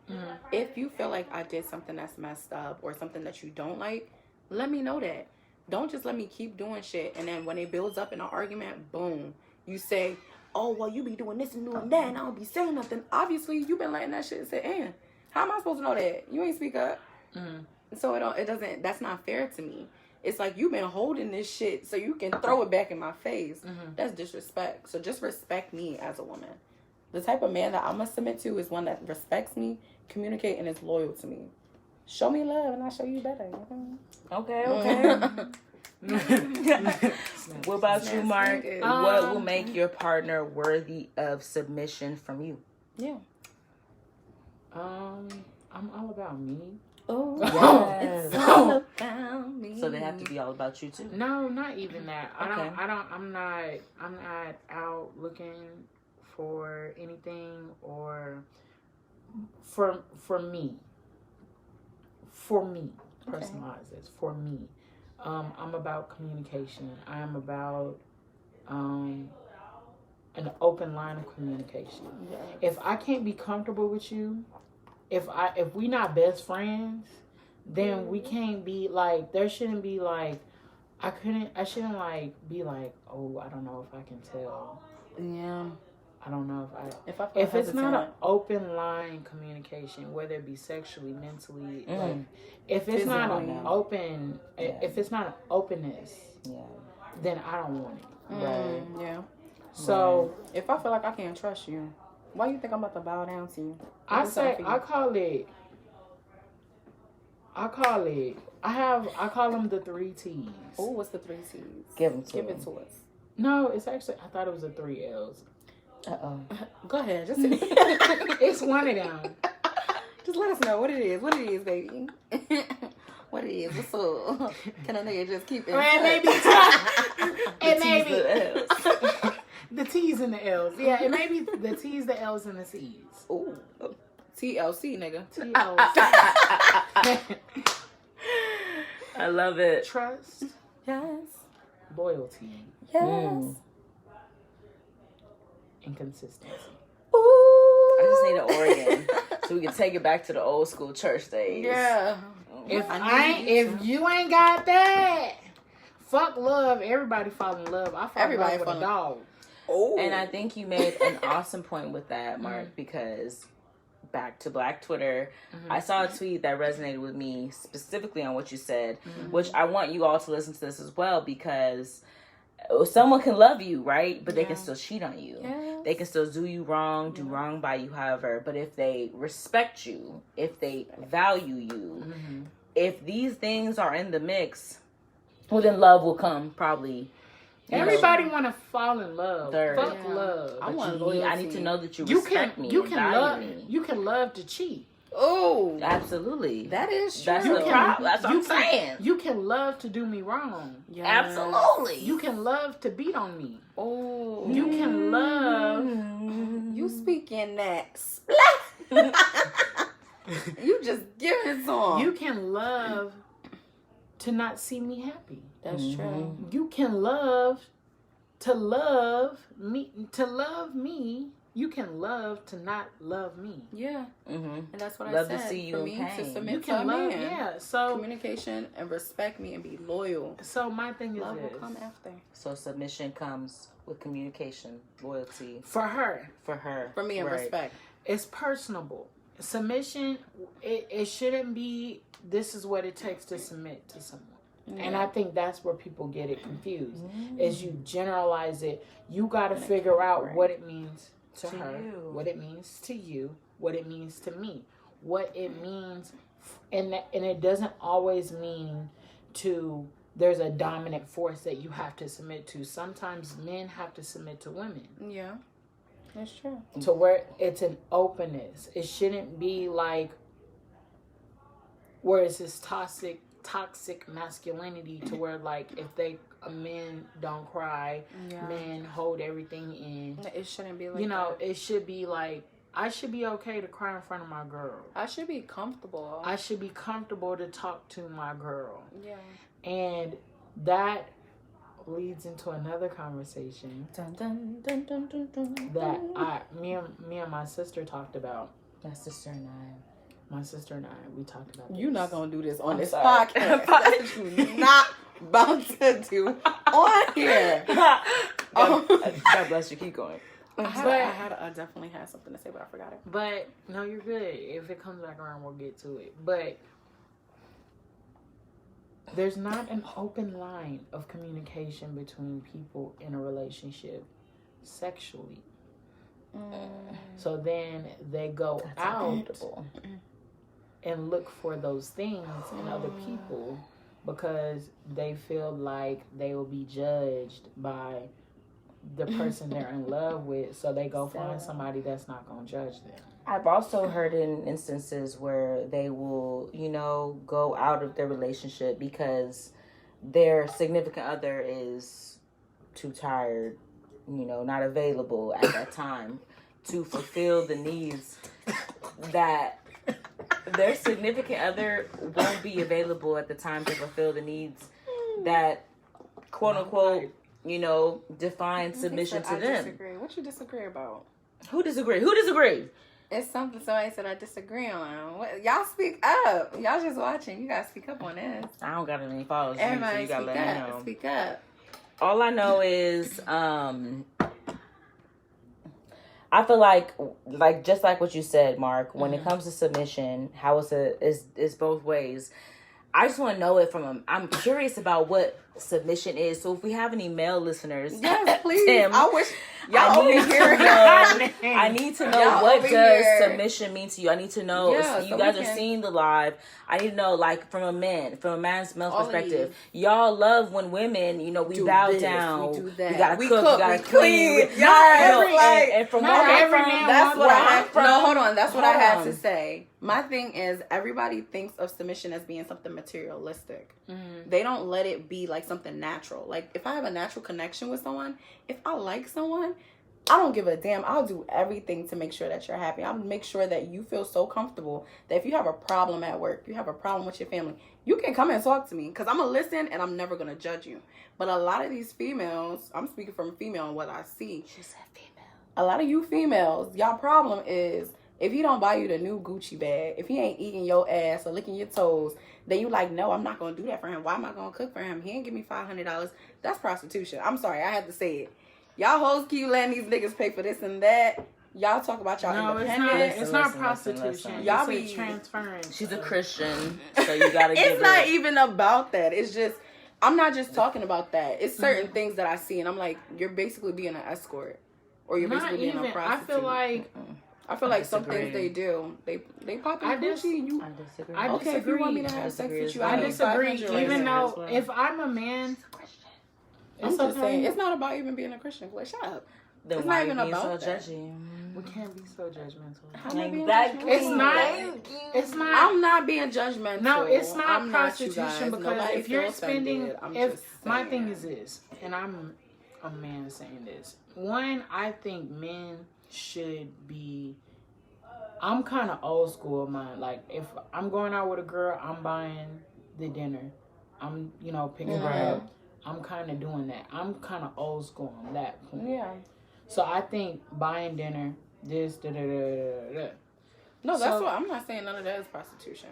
S2: If you feel like I did something that's messed up or something that you don't like, let me know that. Don't just let me keep doing shit, and then when it builds up in an argument, boom, you say, oh, well, you be doing this and doing that, and I don't be saying nothing. Obviously, you've been letting that shit sit in. How am I supposed to know that? You ain't speak up. So it doesn't, that's not fair to me. It's like you've been holding this shit so you can throw it back in my face. That's disrespect. So just respect me as a woman. The type of man that I'm going to submit to is one that respects me, communicate, and is loyal to me. Show me love and I'll show you better.
S3: Okay. What about you, Mark? What will make your partner worthy of submission from you?
S2: Yeah.
S1: I'm all about me.
S2: Oh,
S3: yes.
S2: It's all about me.
S3: So they have to be all about you too?
S1: No, not even that.
S3: Okay.
S1: I'm not out looking for anything or for me. For me, personalize this. For me, I'm about communication. I am about an open line of communication.
S2: Yeah.
S1: If I can't be comfortable with you, if we not best friends, then we can't be like. There shouldn't be like. I shouldn't like be like. Oh, I don't know if I can tell.
S2: Yeah.
S1: I don't know
S2: if
S1: it's not an open line communication, whether it be sexually, mentally, like if it's not an open, if it's not an openness, then I don't want it.
S3: Right.
S2: Yeah.
S1: So
S2: if I feel like I can't trust you, why you think I'm about to bow down to you?
S1: I call them the 3 T's.
S2: Oh, what's the 3 T's?
S3: Give it to
S2: us.
S1: No, it's actually, I thought it was the 3 L's.
S2: Go ahead. Just
S1: it's one of them.
S2: Just let us know what it is. What it is, baby. What it is? What's up? Can a nigga just keep it?
S1: It may be it may be the T's and the L's. Yeah, it may be the T's, the L's, and the C's.
S2: Ooh. TLC, nigga.
S1: TLC.
S3: I love it.
S1: Trust.
S2: Yes.
S1: Loyalty.
S2: Yes.
S1: And consistency.
S2: Ooh.
S3: I just need an organ so we can take it back to the old school church days.
S2: Yeah.
S1: If you ain't got that, fuck love. Everybody fall in love. I fall in love with a dog.
S2: Oh.
S3: And I think you made an awesome point with that, Mark, because back to Black Twitter, I saw a tweet that resonated with me specifically on what you said, which I want you all to listen to this as well, because someone can love you, right? But they can still cheat on you.
S2: Yes.
S3: They can still do you wrong, do wrong by you, however. But if they respect you, if they value you, if these things are in the mix, well, then love will come probably.
S1: Everybody want to fall in love.
S3: Third.
S1: Fuck love.
S2: I want loyalty.
S3: I need to know that you respect me.
S1: You can
S3: value
S1: love.
S3: me.
S1: You can love to cheat.
S2: Oh,
S3: Absolutely.
S2: that is true.
S3: That's the problem. That's what I'm saying.
S1: You can love to do me wrong.
S2: Yes.
S3: Absolutely.
S1: You can love to beat on me.
S2: Oh,
S1: You can love.
S2: you speaking that you just give it some.
S1: You can love to not see me happy.
S2: That's true.
S1: You can love to love me. To love me. You can love to not love me.
S2: Yeah, and that's what
S3: Love
S2: I
S3: to
S2: said.
S3: see you
S2: For
S3: in
S2: me
S3: pain.
S2: to submit
S1: You
S2: to a
S1: can love.
S2: man,
S1: Yeah. So
S2: communication and respect me and be loyal.
S1: So my thing is
S2: Love will
S1: this.
S2: come after.
S3: So submission comes with communication, loyalty
S1: For her,
S3: for her.
S2: For me and
S3: Right.
S2: respect.
S1: it's personable. Submission, it shouldn't be, this is what it takes to submit to someone. And I think that's where people get it confused. Is you generalize it. You got to figure out what it means to her, what it means to you, what it means to me, what it means. And it doesn't always mean to, there's a dominant force that you have to submit to. Sometimes men have to submit to women.
S2: Yeah, that's true.
S1: To where it's an openness. It shouldn't be like where it's this toxic masculinity to where like if men don't cry, men hold everything in.
S2: It shouldn't be like
S1: that. It should be like, I should be okay to cry in front of my girl.
S2: I should be comfortable.
S1: I should be comfortable to talk to my girl.
S2: Yeah.
S1: And that leads into another conversation
S2: Dun, dun, dun, dun, dun, dun,
S1: that me and my sister talked about.
S3: My sister and I, we talked about this.
S2: You're not gonna do this on this
S3: sorry.
S2: podcast. That's what you're not about to do on here.
S3: God bless you. Keep going.
S2: I definitely had something to say, but I forgot it.
S1: But no, you're good. If it comes back around, we'll get to it. But there's not an open line of communication between people in a relationship sexually. So then they go out and look for those things in other people because they feel like they will be judged by the person they're in love with. So they go find somebody that's not going to judge them.
S3: I've also heard in instances where they will, go out of their relationship because their significant other is too tired, not available at that time to fulfill the needs that their significant other won't be available at the time to fulfill the needs that, quote unquote, define submission to them.
S2: Disagree. What you disagree about?
S3: Who disagree?
S2: It's something somebody said I disagree on. Y'all speak up. Y'all just watching. You gotta speak up on this.
S3: I don't got any followers.
S2: Everybody
S3: so you gotta
S2: speak
S3: let
S2: up.
S3: me know.
S2: Speak up.
S3: All I know is, I feel like just like what you said, Mark. When it comes to submission, how it's both ways. I just want to know it I'm curious about what submission is. So if we have any male listeners,
S2: yes, please.
S3: Tim,
S2: I wish y'all over here.
S3: I need to know
S2: Y'all
S3: what
S2: over
S3: does
S2: here.
S3: submission mean to you. I need to know if you guys are seeing the live. I need to know, from a man's perspective. Y'all love when women, we bow down.
S2: We do that.
S3: We gotta
S2: we
S3: cook. We gotta clean.
S2: Y'all
S3: and from where
S1: not
S3: I'm
S1: every
S3: from,
S1: man
S2: that's what I had.
S3: from.
S2: No, hold on. That's what I had to say. My thing is, everybody thinks of submission as being something materialistic.
S1: Mm-hmm.
S2: They don't let it be like something natural. Like, if I have a natural connection with someone, if I like someone, I don't give a damn. I'll do everything to make sure that you're happy. I'll make sure that you feel so comfortable that if you have a problem at work, you have a problem with your family, you can come and talk to me, because I'm going to listen and I'm never going to judge you. But a lot of these females, I'm speaking from a female and what I see.
S3: She said female.
S2: A lot of you females, y'all problem is, if he don't buy you the new Gucci bag, if he ain't eating your ass or licking your toes, then you like, no, I'm not going to do that for him. Why am I going to cook for him? He ain't give me $500. That's prostitution. I'm sorry. I had to say it. Y'all hoes keep letting these niggas pay for this and that. Y'all talk about y'all independence.
S1: It's not prostitution.
S2: Y'all
S1: it's
S2: be
S1: transferring.
S3: She's a Christian, so you got to give
S2: It's not even about that. It's just, I'm not just talking about that. It's certain things that I see, and I'm like, you're basically being an escort. Or you're basically being a prostitute. I feel like some things they do. They pop in Gucci.
S3: I disagree.
S2: Okay, if you want me to have sex with you,
S1: I disagree. Even though
S3: well.
S1: if I'm a man,
S2: I'm just saying, it's not about even being a Christian. Like, shut up.
S3: Then
S2: It's
S3: why
S2: not even
S3: you being
S2: about
S3: so
S2: that.
S3: judgy?
S1: we can't be so judgmental.
S2: How am I being
S3: Exactly.
S2: judgmental?
S1: It's not.
S2: I'm not being judgmental.
S1: No, it's not
S2: I'm
S1: prostitution
S2: not, you guys.
S1: because
S2: Nobody
S1: if you're
S2: feel
S1: spending,
S2: offended. I'm
S1: if
S2: just
S1: my
S2: saying.
S1: thing is this, and I'm a man saying this. One, I think men should be. I'm kind of old school of mine. Like if I'm going out with a girl, I'm buying the dinner. I'm picking her up. I'm kind of doing that. I'm kind of old school on that point.
S2: Yeah.
S1: So I think buying dinner, this, da da da da da.
S2: No, that's what I'm not saying. None of that is prostitution.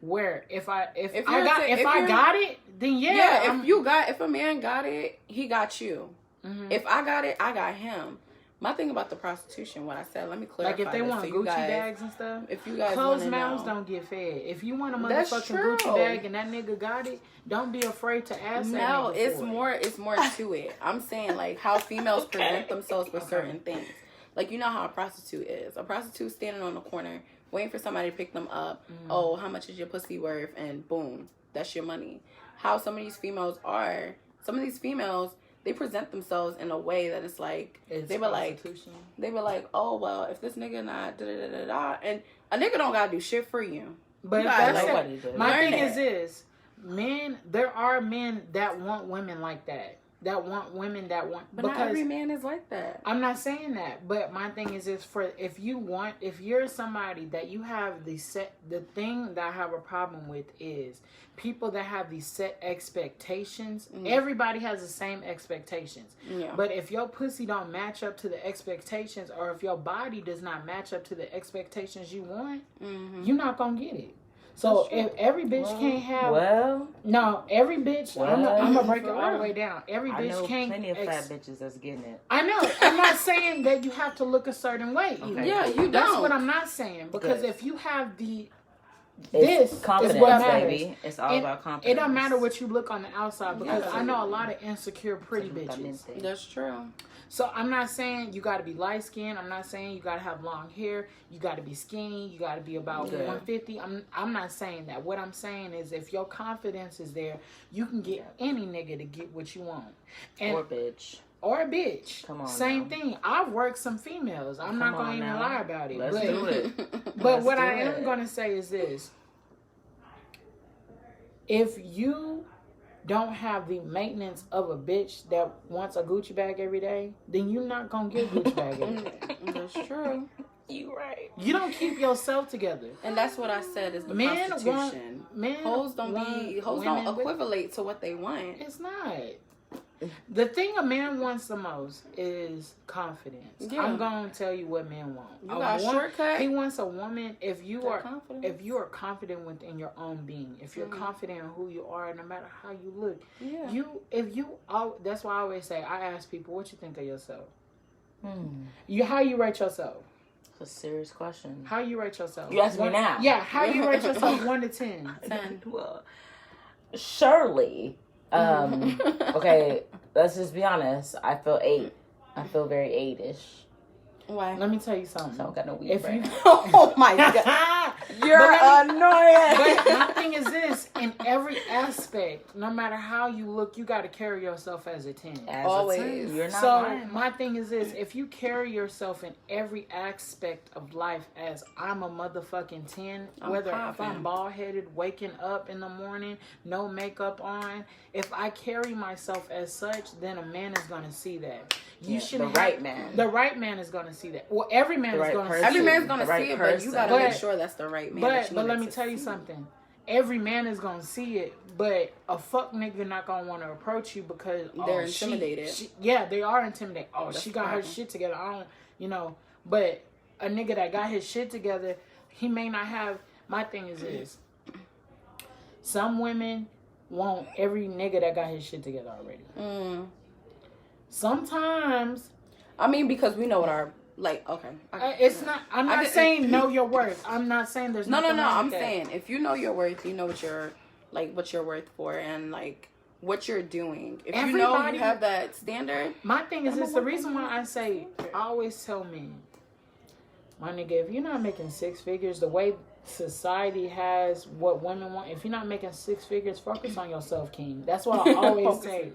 S1: Where if I
S2: If
S1: got it, then
S2: yeah. If a man got it, he got you.
S1: Mm-hmm.
S2: If I got it, I got him. My thing about the prostitution, what I said, let me clarify.
S1: Like if they
S2: this
S1: want
S2: so
S1: Gucci
S2: guys,
S1: bags and stuff,
S2: if you guys
S1: closed
S2: wanna
S1: mouths
S2: know.
S1: don't get fed. If you want a
S2: That's
S1: motherfucking
S2: true.
S1: Gucci bag and that nigga got it, don't be afraid to ask that
S2: No,
S1: nigga
S2: it's
S1: for
S2: more. It's more to it. I'm saying like how females present themselves for certain things. Like, you know how a prostitute is. A prostitute standing on the corner waiting for somebody to pick them up. Oh, how much is your pussy worth? And boom, that's your money. How some of these females are. Some of these females, they present themselves in a way that it's like they be like, oh well, if this nigga not da da da da, and a nigga don't gotta do shit for you.
S1: But
S2: that's
S1: my thing is this: there are men that want women like that. That want women that want.
S2: But not every man is like that.
S1: I'm not saying that, but my thing is this: if you're somebody that you have the thing that I have a problem with is people that have these set expectations. Everybody has the same expectations.
S2: Yeah.
S1: But if your pussy don't match up to the expectations, or if your body does not match up to the expectations you want, you're not gonna get it. So if every bitch can't have every bitch. I'm gonna break it all the way down. Every bitch
S3: I know
S1: can't.
S3: Plenty of fat bitches that's getting it.
S1: I know. I'm not saying that you have to look a certain way.
S3: Okay.
S2: Yeah, you don't.
S1: That's what I'm not saying, because if you have
S3: It's
S1: this
S3: confidence,
S1: is what matters.
S3: baby. It's all about confidence.
S1: It don't matter what you look on the outside, because I know a lot of insecure pretty bitches.
S2: That's true.
S1: So I'm not saying you got to be light skinned. I'm not saying you got to have long hair. You got to be skinny. You got to be about 150. I'm not saying that. What I'm saying is if your confidence is there, you can get any nigga to get what you want.
S3: Or bitch.
S1: Or a bitch.
S3: Come on.
S1: Same thing. I've worked some females. I'm not going to even lie about it.
S3: Let's do it.
S1: But what I am going to say is this. If you don't have the maintenance of a bitch that wants a Gucci bag every day, then you're not going to get a Gucci bag every day.
S2: That's true.
S3: You right.
S1: You don't keep yourself together.
S2: And that's what I said is the prostitution. Hoes don't equivalate to what they want.
S1: It's not. The thing a man wants the most is confidence. Yeah. I'm gonna tell you what men want.
S2: You got a shortcut.
S1: He wants a woman if you are confident within your own being. If you're confident in who you are, no matter how you look. Yeah. That's why I always say, I ask people, what you think of yourself? How you rate yourself?
S3: It's a serious question.
S1: How you rate yourself?
S3: You ask me now.
S1: Yeah. How you rate yourself? 1 to 10.
S2: 10.
S3: Well, surely. Okay, let's just be honest. I feel 8. I feel very 8-ish.
S2: Why?
S1: Let me tell you something.
S3: So I don't got no weed brain.
S2: Oh my god. You're annoying.
S1: But my thing is this: in every aspect, no matter how you look, you got to carry yourself as a 10.
S2: Always.
S3: You're not
S1: So
S3: lying.
S1: my thing is this: if you carry yourself in every aspect of life as I'm a motherfucking 10, whether if I'm bald headed, waking up in the morning, no makeup on, if I carry myself as such, then a man is gonna see that. You should
S3: the right man.
S1: The right man is gonna see that. Well, every man is gonna see it.
S2: Every man's gonna
S3: right
S2: see it,
S3: person.
S2: but you gotta make sure that's the right man.
S1: But let me tell you something. Every man is gonna see it, but a fuck nigga not gonna want to approach you because
S2: they're intimidated.
S1: Yeah, they are intimidated. Oh,
S2: That's
S1: she got her shit together. I don't, But a nigga that got his shit together, he may not have. My thing is this: some women want every nigga that got his shit together already. Sometimes,
S2: I mean, because we know what our okay.
S1: it's not. I'm not saying know your worth. I'm not saying there's
S2: no. I'm
S1: that.
S2: saying if you know your worth, you know what you're worth for, and like what you're doing. If you know you have that standard.
S1: My thing is this: the reason why I say I always tell men, my nigga, if you're not making 6 figures, the way society has what women want, if you're not making 6 figures, focus on yourself, king. That's what I always say.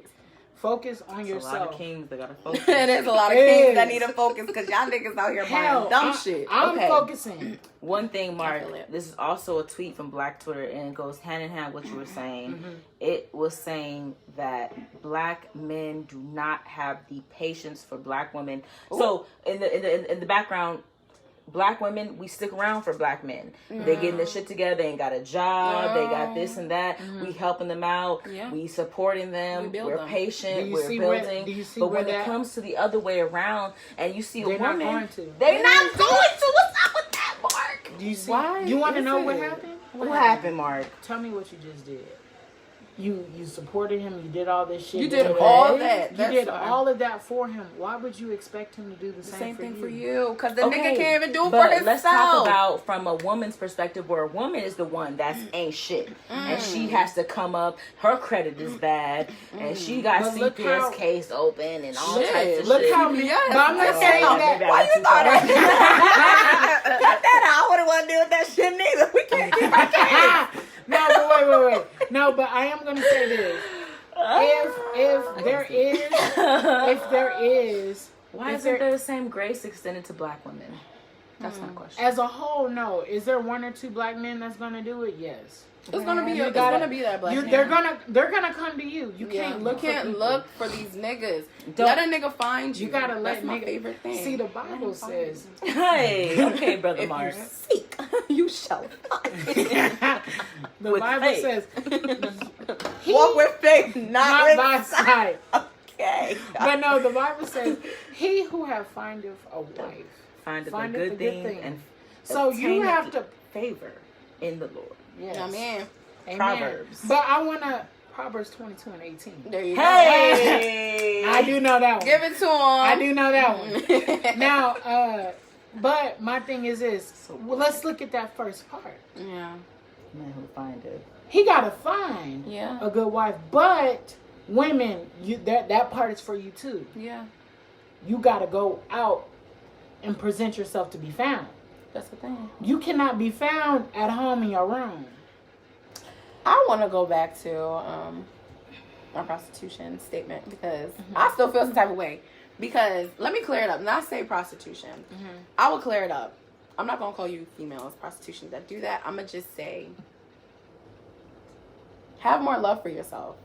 S1: Focus on yourself.
S3: A lot of kings that gotta focus.
S2: There's a lot of kings that need to focus because y'all niggas out here buying dumb shit.
S1: I'm focusing.
S3: One thing, Mark, this is also a tweet from Black Twitter, and it goes hand in hand with what you were saying. It was saying that Black men do not have the patience for Black women. Ooh. So in the background, Black women, we stick around for Black men. They getting their shit together. They ain't got a job. They got this and that. We helping them out. We supporting them. We're patient. We're building. But when it comes to the other way around, and you see a woman, they're not going to. What's up with that, Mark?
S1: Do you see? Why? You want to know what happened?
S3: What happened, Mark?
S1: Tell me what you just did. You supported him. You did all this shit.
S2: You did all that.
S1: You did all of that for him. Why would you expect him to do the same
S2: thing for you? Because the nigga can't even do it
S3: but
S2: for himself.
S3: Let's talk about from a woman's perspective, where a woman is the one that's ain't shit, and she has to come up. Her credit is bad, and she got CPS case open and all types of
S1: look
S3: shit.
S1: How many? But I'm not saying that.
S2: Why you thought that? Cut that out. I wouldn't want to deal with that shit neither. We can't keep our case.
S1: No, but wait. No, but I am going to say this. If there is,
S3: why isn't there the same grace extended to Black women? That's my question.
S1: As a whole, no. Is there 1 or 2 Black men that's going to do it? Yes.
S2: It's gonna be that Black man.
S1: They're gonna come to you. You can't look
S2: for these niggas. Let a nigga find you.
S1: You gotta let
S2: That's my favorite thing.
S1: See, the Bible says.
S3: Hey, okay, brother Mark.
S2: Seek, you shall find.
S1: The Bible says,
S2: walk with faith, not
S1: by sight.
S2: Okay.
S1: But no, the Bible says, he who have findeth a wife
S3: findeth a good thing, and
S1: so you have to
S3: favor in the Lord.
S1: Yes.
S2: Amen.
S3: Proverbs.
S1: But I want to Proverbs 22:18.
S2: There you go.
S1: Hey, I do know that one.
S2: Give it to him.
S1: I do know that one. Now, but my thing is this. Well, let's look at that first part.
S2: Yeah.
S3: Man who find it.
S1: He gotta find a good wife. But women, that part is for you too.
S2: Yeah.
S1: You gotta go out and present yourself to be found.
S2: That's the thing.
S1: You cannot be found at home in your room.
S2: I want to go back to my prostitution statement because I still feel some type of way. Because let me clear it up. Not say prostitution. I will clear it up. I'm not gonna call you females prostitutions that do that. I'm gonna just say have more love for yourself.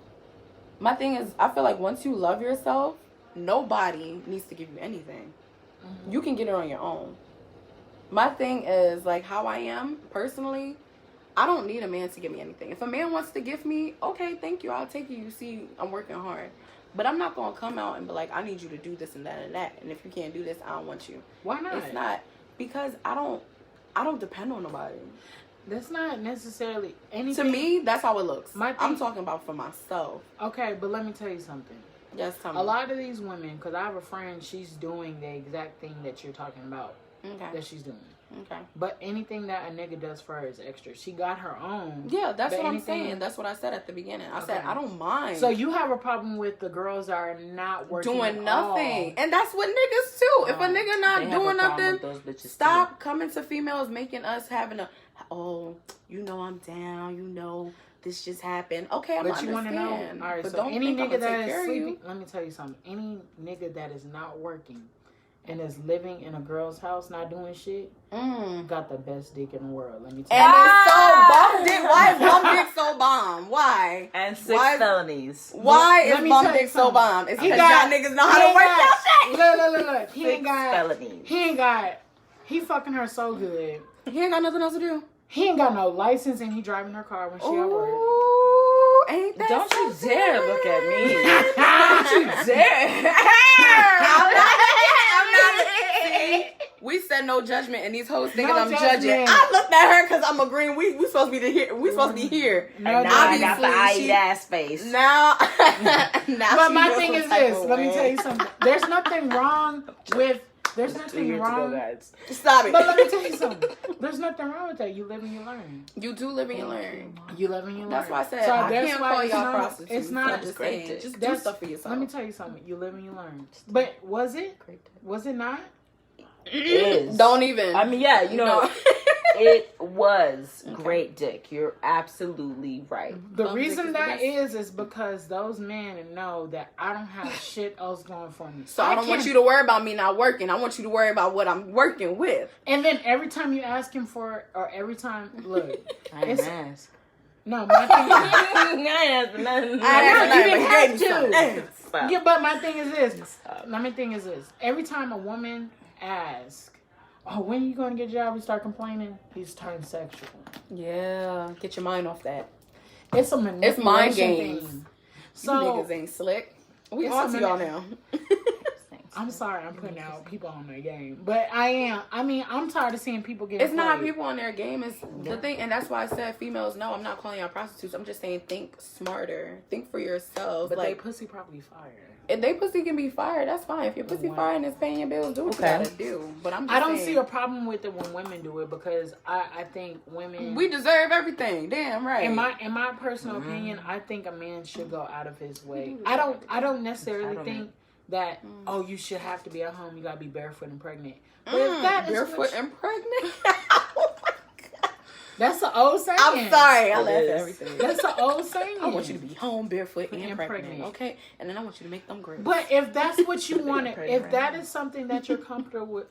S2: My thing is, I feel like once you love yourself, nobody needs to give you anything. You can get it on your own. My thing is, like, how I am personally, I don't need a man to give me anything. If a man wants to gift me, okay, thank you. I'll take you. You see, I'm working hard. But I'm not going to come out and be like, I need you to do this and that and that. And if you can't do this, I don't want you.
S1: Why not?
S2: It's not. Because I don't depend on nobody.
S1: That's not necessarily anything.
S2: To me, that's how it looks. I'm talking about for myself.
S1: Okay, but let me tell you something.
S2: Yes, tell me.
S1: A lot of these women, because I have a friend, she's doing the exact thing that you're talking about.
S2: Okay.
S1: That she's doing.
S2: Okay.
S1: But anything that a nigga does for her is extra. She got her own.
S2: Yeah, that's what I'm saying. That's what I said at the beginning. I said, I don't mind.
S1: So you have a problem with the girls that are not working
S2: doing nothing. And that's what niggas too. If a nigga not doing nothing, stop coming to females making us having to oh, you know I'm down, you know this just happened. Okay, I'm
S1: But you want to know? All right,
S2: but
S1: so
S2: don't
S1: any
S2: think
S1: nigga that
S2: care
S1: is
S2: of you.
S1: sleeping, let me tell you something. Any nigga that is not working and is living in a girl's house, not doing shit, got the best dick in the world. Let me tell you.
S2: And it's so bomb dick. Why is bum dick so bomb? Why?
S3: And 6 felonies.
S2: Why
S1: Let
S2: is
S1: me
S2: bum
S1: tell you
S2: dick so
S1: something.
S2: bomb? It's
S1: He
S2: because
S1: got-
S2: y'all niggas know how to work your shit.
S1: Look. He
S3: 6
S1: ain't got
S3: felonies.
S1: He fucking her so good.
S2: He ain't got nothing else to do.
S1: He ain't got no license and he driving her car when she at work.
S2: Ooh, ain't that
S3: Don't you
S2: something?
S3: dare look at me. Don't you dare.
S2: I'm not. See, we said no judgment, and these hoes thinking
S1: No
S2: I'm
S1: judgment.
S2: judging. I looked at her because I'm agreeing. We supposed to be here. We supposed to be here.
S1: No,
S3: And now I got the
S2: obviously,
S3: eye ass face.
S2: Now,
S1: But
S2: she
S1: my
S2: feels
S1: thing
S2: some
S1: is
S2: type
S1: this.
S2: of
S1: Let me
S2: way.
S1: tell you something. There's nothing wrong with. There's
S3: 2
S1: nothing
S3: years ago,
S1: wrong.
S3: guys.
S2: Stop it.
S1: But let me tell you something. There's nothing wrong with that. You live and you learn.
S2: You do live and you learn.
S1: You live and you learn.
S2: That's why I said
S1: So
S2: I
S1: that's
S2: can't
S1: why
S2: call
S1: it's
S2: y'all
S1: not-
S2: prostitutes.
S1: It's not.
S2: I'm just
S3: great.
S2: saying. Just do
S1: That's-
S2: stuff for yourself.
S1: Let me tell you something. You live and you learn. But was it? Was it not?
S3: It is.
S2: Don't even.
S3: I mean, yeah, you know,
S2: No.
S3: it was great dick. You're absolutely right.
S1: The
S2: Bum dick
S1: reason
S2: is the
S1: that
S2: best.
S1: is because those men know that I don't have shit else going for me.
S2: So I don't want you to worry about me not working. I want you to worry about what I'm working with.
S1: And then every time you ask him for, or every time, look,
S3: I didn't
S1: It's-
S3: ask.
S1: no, my thing is,
S3: I didn't ask nothing.
S2: I
S1: know,
S2: know,
S1: you
S2: you
S1: didn't
S2: didn't
S1: have
S2: have
S1: to.
S2: to.
S3: Stop.
S1: yeah, but my thing is this. My thing is this. Every time a woman asks, oh, when are you going to get a job and start complaining, he's turned sexual.
S2: Yeah, get your mind off that.
S1: It's a manipulation
S2: It's mind games.
S1: thing.
S2: So
S1: So,
S2: niggas ain't slick. We
S1: It's
S2: on
S1: a
S2: to y'all now.
S1: I'm sorry I'm putting out people on their game. But I am. I mean, I'm tired of seeing people get
S2: It's not people on their game. It's the thing, and that's why I said females. No, I'm not calling y'all prostitutes. I'm just saying think smarter. Think for yourself.
S1: But they
S2: like
S1: pussy probably fire.
S2: if they pussy can be fired, that's fine. If your pussy fired and it's paying your bills, do what you
S3: Okay.
S2: gotta do. But I'm just
S1: I don't
S2: saying,
S1: see a problem with it when women do it because I think women.
S2: we deserve everything. Damn right.
S1: In my personal opinion, I think a man should go out of his way. I don't necessarily think that you should have to be at home. You gotta be barefoot and pregnant. But if that is
S2: barefoot
S1: what
S2: and pregnant.
S1: that's the old saying.
S2: I'm sorry. I
S3: It
S2: laugh at
S3: is.
S2: everything.
S1: That's the old saying.
S2: I want you to be home barefoot and
S1: And
S2: pregnant,
S1: pregnant.
S2: okay? And then I want you to make them grits.
S1: But if that's what you want to,
S3: pregnant
S1: if that is something that you're comfortable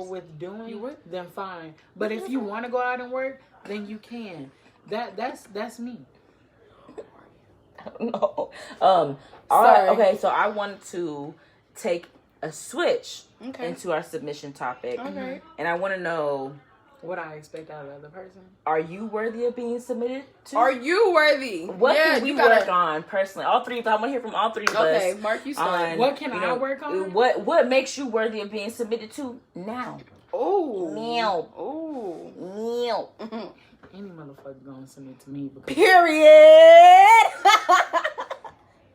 S1: with doing,
S2: You would?
S1: then fine. But if you want to go out and work, then you can. That's me.
S3: No.
S2: Sorry.
S3: Okay, so I wanted to take a switch
S2: Okay.
S3: into our submission topic.
S2: Okay.
S3: And I want to know,
S1: What I expect out of the other person.
S3: are you worthy of being submitted to?
S2: Are you worthy?
S3: What
S2: yeah,
S3: can we
S2: you gotta-
S3: work on personally? All three of us. I want to hear from all three of us.
S2: Okay, Mark, you start.
S3: on,
S1: What can
S3: you
S1: I
S3: know,
S1: work on?
S3: What makes you worthy of being submitted to now?
S2: Ooh.
S3: Meow.
S2: Ooh.
S3: Meow.
S1: Any motherfucker gonna submit to me because
S2: Period.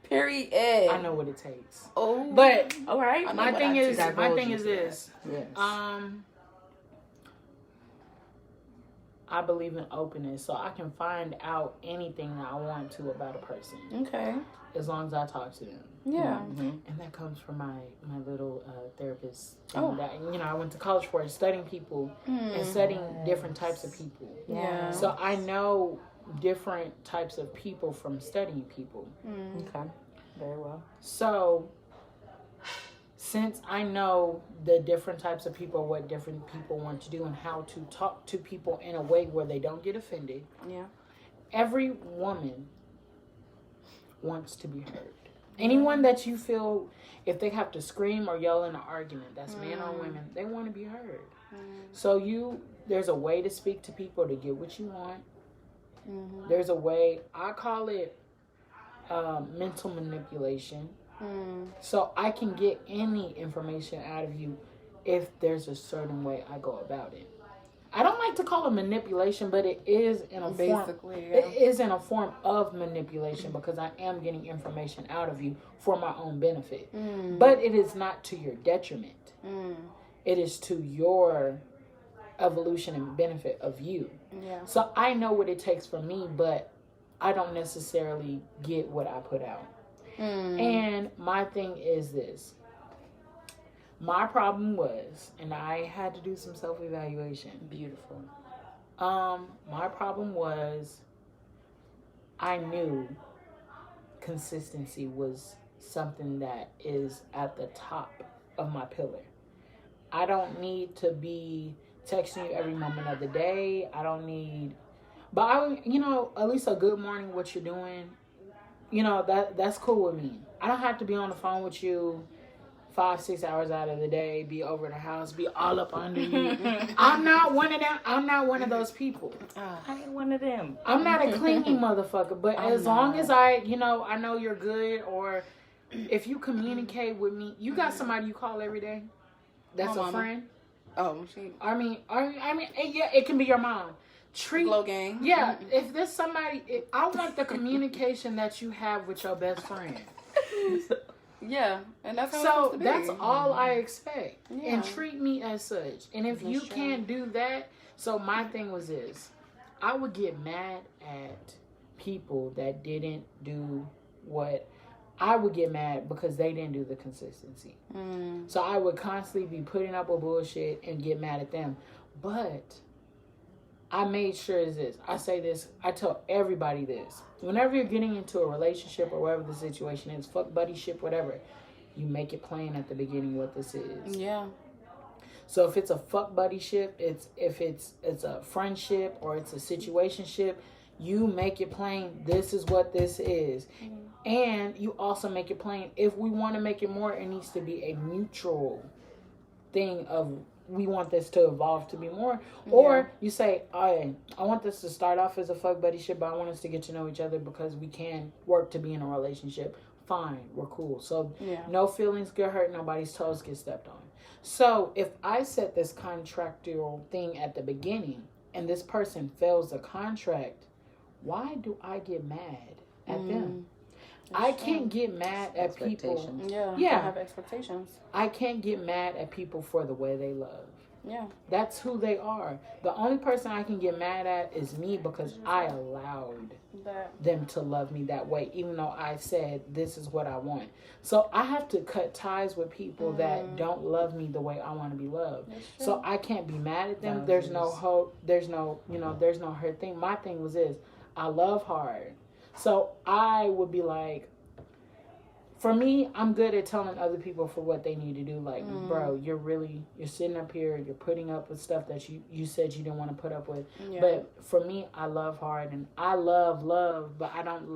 S2: Period.
S1: I know what it takes.
S2: Oh.
S1: But
S3: All right.
S2: I know
S1: my
S2: what
S1: thing
S2: I
S1: is,
S2: take.
S1: my thing is this.
S3: Yes.
S1: I believe in openness, so I can find out anything that I want to about a person
S2: Okay.
S1: as long as I talk to them.
S2: Yeah.
S1: And that comes from my little therapist.
S2: Oh.
S1: That, I went to college for it, studying people and studying different types of people.
S2: Yeah.
S1: So I know different types of people from studying people.
S3: Okay. Very well.
S1: So since I know the different types of people, what different people want to do, and how to talk to people in a way where they don't get offended,
S2: Yeah.
S1: every woman wants to be heard. Anyone that you feel, if they have to scream or yell in an argument, that's man or women, they want to be heard. So there's a way to speak to people to get what you want. There's a way, I call it mental manipulation. So I can get any information out of you if there's a certain way I go about it. I don't like to call it manipulation, but it is in a
S2: Basically,
S1: form.
S2: yeah.
S1: It is in a form of manipulation because I am getting information out of you for my own benefit. But it is not to your detriment. It is to your evolution and benefit of you.
S2: Yeah.
S1: So I know what it takes for me, but I don't necessarily get what I put out. And my thing is this. My problem was, and I had to do some self-evaluation.
S3: Beautiful.
S1: My problem was I knew consistency was something that is at the top of my pillar. I don't need to be texting you every moment of the day. I don't need, but at least a good morning, what you're doing, that's cool with me. I don't have to be on the phone with you 5-6 hours out of the day, be over the house, be all up under you. I'm not one of them. I'm not one of those people.
S3: I ain't one of them.
S1: I'm not a clingy motherfucker, but as long as I know you're good, or if you communicate with me, you got somebody you call every day. That's a friend.
S2: Oh, she.
S1: I mean, yeah, it can be your mom.
S2: Glow gang.
S1: Yeah, if there's somebody, I want the communication that you have with your best friend.
S2: Yeah, and that's how
S1: so
S2: it's supposed to be.
S1: That's all I expect,
S2: yeah.
S1: and treat me as such. And if you can't do that, so my thing was this: I would get mad at people that didn't do what. I would get mad because they didn't do the consistency. So I would constantly be putting up with bullshit and get mad at them. But I made sure is this. I say this. I tell everybody this. Whenever you're getting into a relationship or whatever the situation is, fuck buddyship, whatever, you make it plain at the beginning what this is.
S2: Yeah.
S1: So if it's a fuck buddyship, if it's a friendship or it's a situationship, you make it plain. This is what this is. And you also make it plain. If we want to make it more, it needs to be a mutual thing of we want this to evolve to be more. Or you say, I want this to start off as a fuck buddyship, but I want us to get to know each other because we can work to be in a relationship. Fine, we're cool. So no feelings get hurt, nobody's toes get stepped on. So if I set this contractual thing at the beginning and this person fails the contract, why do I get mad at them? I can't get mad at people.
S2: Yeah. I have expectations.
S1: I can't get mad at people for the way they love.
S2: Yeah.
S1: That's who they are. The only person I can get mad at is me because I allowed them to love me that way, even though I said this is what I want. So I have to cut ties with people that don't love me the way I want to be loved. So I can't be mad at them. There's no hope. There's no hurt thing. My thing was this. I love hard. So I would be like, for me, I'm good at telling other people for what they need to do. Like, bro, you're sitting up here, you're putting up with stuff that you said you didn't want to put up with. Yeah. But for me, I love hard and I love, but I don't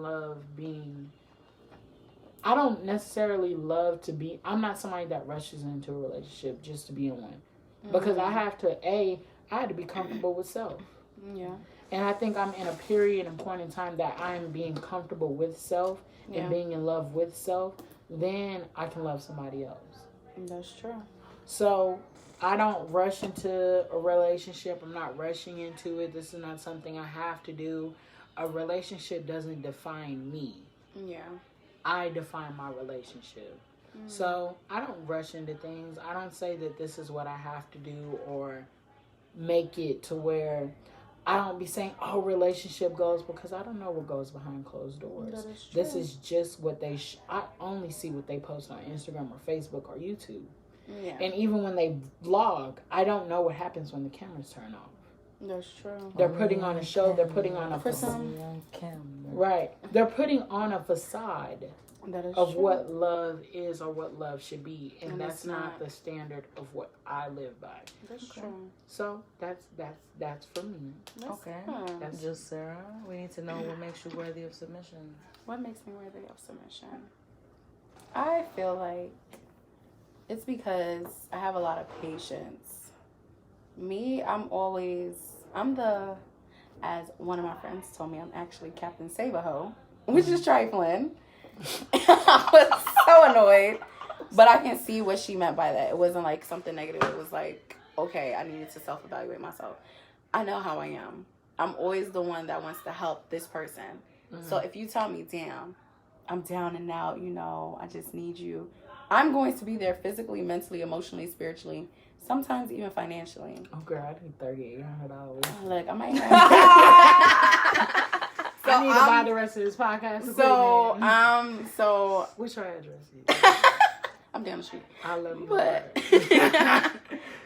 S1: necessarily love to be, I'm not somebody that rushes into a relationship just to be in one. Because I had to be comfortable with self.
S2: Yeah.
S1: And I think I'm in a period and point in time that I am being comfortable with self and being in love with self. Then I can love somebody else.
S2: That's true.
S1: So I don't rush into a relationship. I'm not rushing into it. This is not something I have to do. A relationship doesn't define me.
S2: Yeah.
S1: I define my relationship. So I don't rush into things. I don't say that this is what I have to do or make it to where I don't be saying, relationship goals, because I don't know what goes behind closed doors.
S2: That is true.
S1: This is just what they I only see what they post on Instagram or Facebook or YouTube. Yeah. And even when they vlog, I don't know what happens when the cameras turn off.
S2: That's true.
S1: They're putting on a show. They're putting on a facade. Right. They're putting on a facade of what love is or what love should be, and that's not the standard of what I live by.
S2: That's true.
S1: So that's for me.
S3: That's just Sarah. We need to know what makes you worthy of submission.
S2: What makes me worthy of submission? I feel like it's because I have a lot of patience. As one of my friends told me, I'm actually Captain Save-A-Ho, which is trifling. I was so annoyed, but I can see what she meant by that. It wasn't like something negative. It was like, okay, I needed to self-evaluate myself. I know how I am. I'm always the one that wants to help this person. So if you tell me, damn, I'm down and out, I just need you, I'm going to be there physically, mentally, emotionally, spiritually, sometimes even financially.
S1: Oh girl, I need $3,800.
S2: Look, I might
S1: So I need to buy the rest of this podcast.
S2: So
S1: what's your address?
S2: I'm down the street.
S1: I love you.
S2: But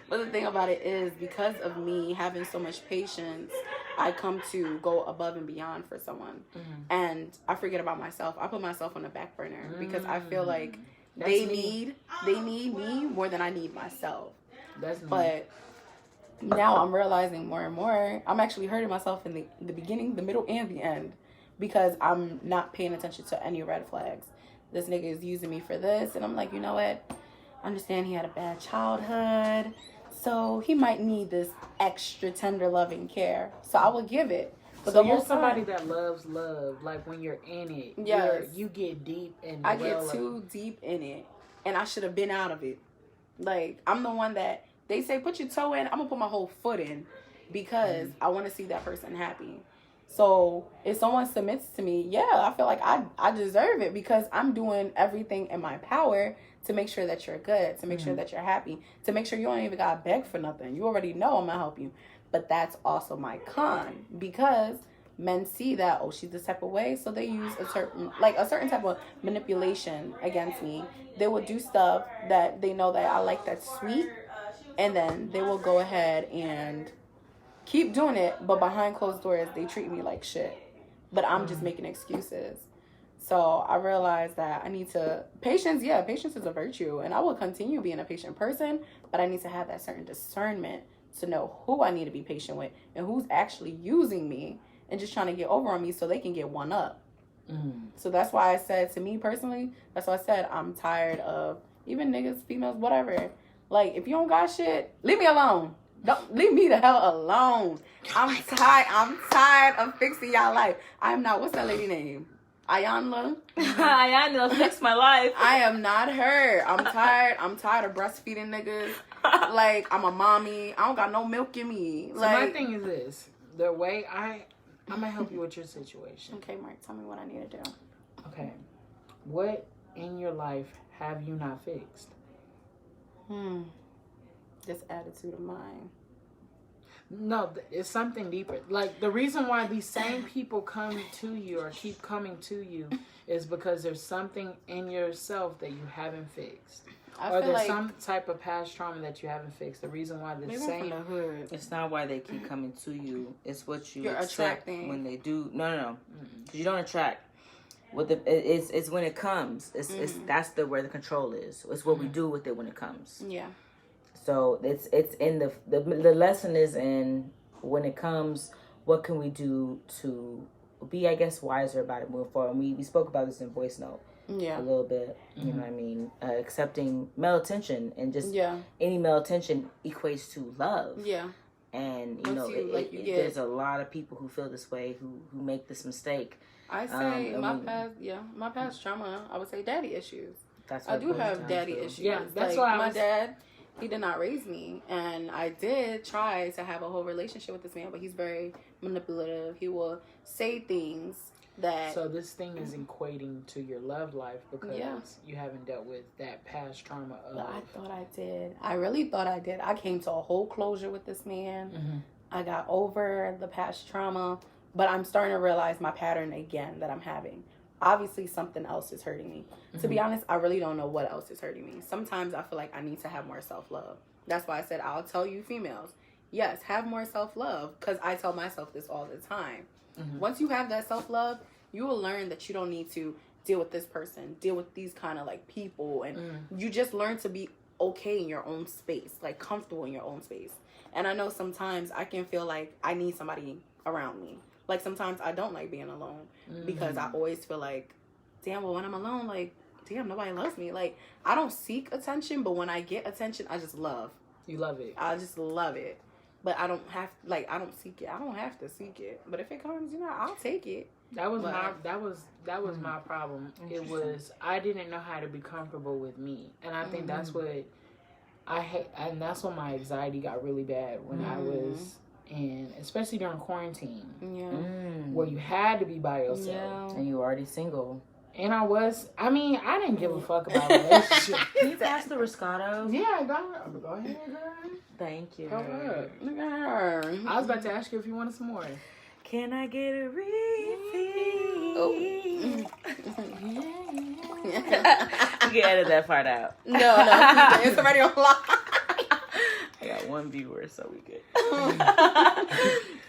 S2: But the thing about it is, because of me having so much patience, I come to go above and beyond for someone. And I forget about myself. I put myself on the back burner because I feel like they need me more than I need myself.
S1: That's me.
S2: But now I'm realizing more and more, I'm actually hurting myself in the beginning, the middle, and the end, because I'm not paying attention to any red flags. This nigga is using me for this, and I'm like, you know what? I understand he had a bad childhood, so he might need this extra tender loving care. So I will give it. But
S1: so you're somebody that loves love. Like when you're in it,
S2: yes,
S1: you get deep and
S2: I get too deep in it, and I should have been out of it. Like, I'm the one that they say put your toe in. I'm gonna put my whole foot in because I want to see that person happy. So if someone submits to me, yeah, I feel like I deserve it because I'm doing everything in my power to make sure that you're good, to make sure that you're happy, to make sure you don't even gotta beg for nothing. You already know I'm gonna help you. But that's also my con, because men see that, oh, she's this type of way, so they use a certain type of manipulation against me. They will do stuff that they know that I like that's sweet, and then they will go ahead and keep doing it, but behind closed doors, they treat me like shit. But I'm just making excuses. So I realized that I need to... Patience is a virtue, and I will continue being a patient person, but I need to have that certain discernment to know who I need to be patient with and who's actually using me and just trying to get over on me so they can get one up. So that's why I said, to me personally, that's why I said I'm tired of even niggas, females, whatever. Like, if you don't got shit, leave me alone. Don't leave me the hell alone. I'm tired of fixing y'all life. I'm not... What's that lady name? Ayanla?
S3: Ayanla fixed my life.
S2: I am not her. I'm tired of breastfeeding niggas. Like, I'm a mommy. I don't got no milk in me.
S1: So
S2: like,
S1: my thing is this. The way I'm going to help you with your situation.
S2: Okay, Mark, tell me what I need to do.
S1: Okay. What in your life have you not fixed?
S2: This attitude of mine.
S1: No, it's something deeper. Like, the reason why these same people come to you or keep coming to you is because there's something in yourself that you haven't fixed. Or there's some type of past trauma that you haven't fixed. The reason why the same...
S3: It's not why they keep coming to you. It's what you're
S2: attracting
S3: when they do. No. You don't attract. It's when it comes. It's that's where the control is. It's what we do with it when it comes.
S2: Yeah.
S3: So it's in the lesson is in when it comes, what can we do to be, I guess, wiser about it moving forward. And we spoke about this in voice note a little bit. You know what I mean? Accepting male attention and just any male attention equates to love. Yeah. And there's a lot of people who feel this way who make this mistake.
S2: I say my past trauma, I would say daddy issues. I do have daddy issues. Yeah, that's why my dad, he did not raise me, and I did try to have a whole relationship with this man, but he's very manipulative. He will say things that...
S1: So this thing is equating to your love life because you haven't dealt with that past trauma of...
S2: But I thought I did. I really thought I did. I came to a whole closure with this man. I got over the past trauma, but I'm starting to realize my pattern again that I'm having. Obviously, something else is hurting me. To be honest, I really don't know what else is hurting me. Sometimes I feel like I need to have more self-love. That's why I said, I'll tell you females, yes, have more self-love, because I tell myself this all the time. Once you have that self-love, you will learn that you don't need to deal with this person, deal with these kind of like people, and you just learn to be okay in your own space, like comfortable in your own space. And I know sometimes I can feel like I need somebody around me. Like, sometimes I don't like being alone because I always feel like, damn, well, when I'm alone, like, damn, nobody loves me. Like, I don't seek attention, but when I get attention, I just love.
S1: You love it.
S2: I just love it. But I don't have, like, I don't seek it. I don't have to seek it. But if it comes, I'll take it.
S1: That was my problem. It was, I didn't know how to be comfortable with me. And I think that's what I hate. And that's when my anxiety got really bad when I was... And especially during quarantine, where you had to be by yourself,
S3: and you were already single.
S1: And I didn't give a fuck about relationships.
S3: Can you pass the Riscato?
S1: Yeah, go ahead, girl.
S3: Thank you.
S1: Go ahead. I was about to ask you if you wanted some more.
S3: Can I get a refill?
S2: Oh.
S3: You can edit that part out.
S2: No, it's already on lock.
S3: I got 1 viewer, so we good.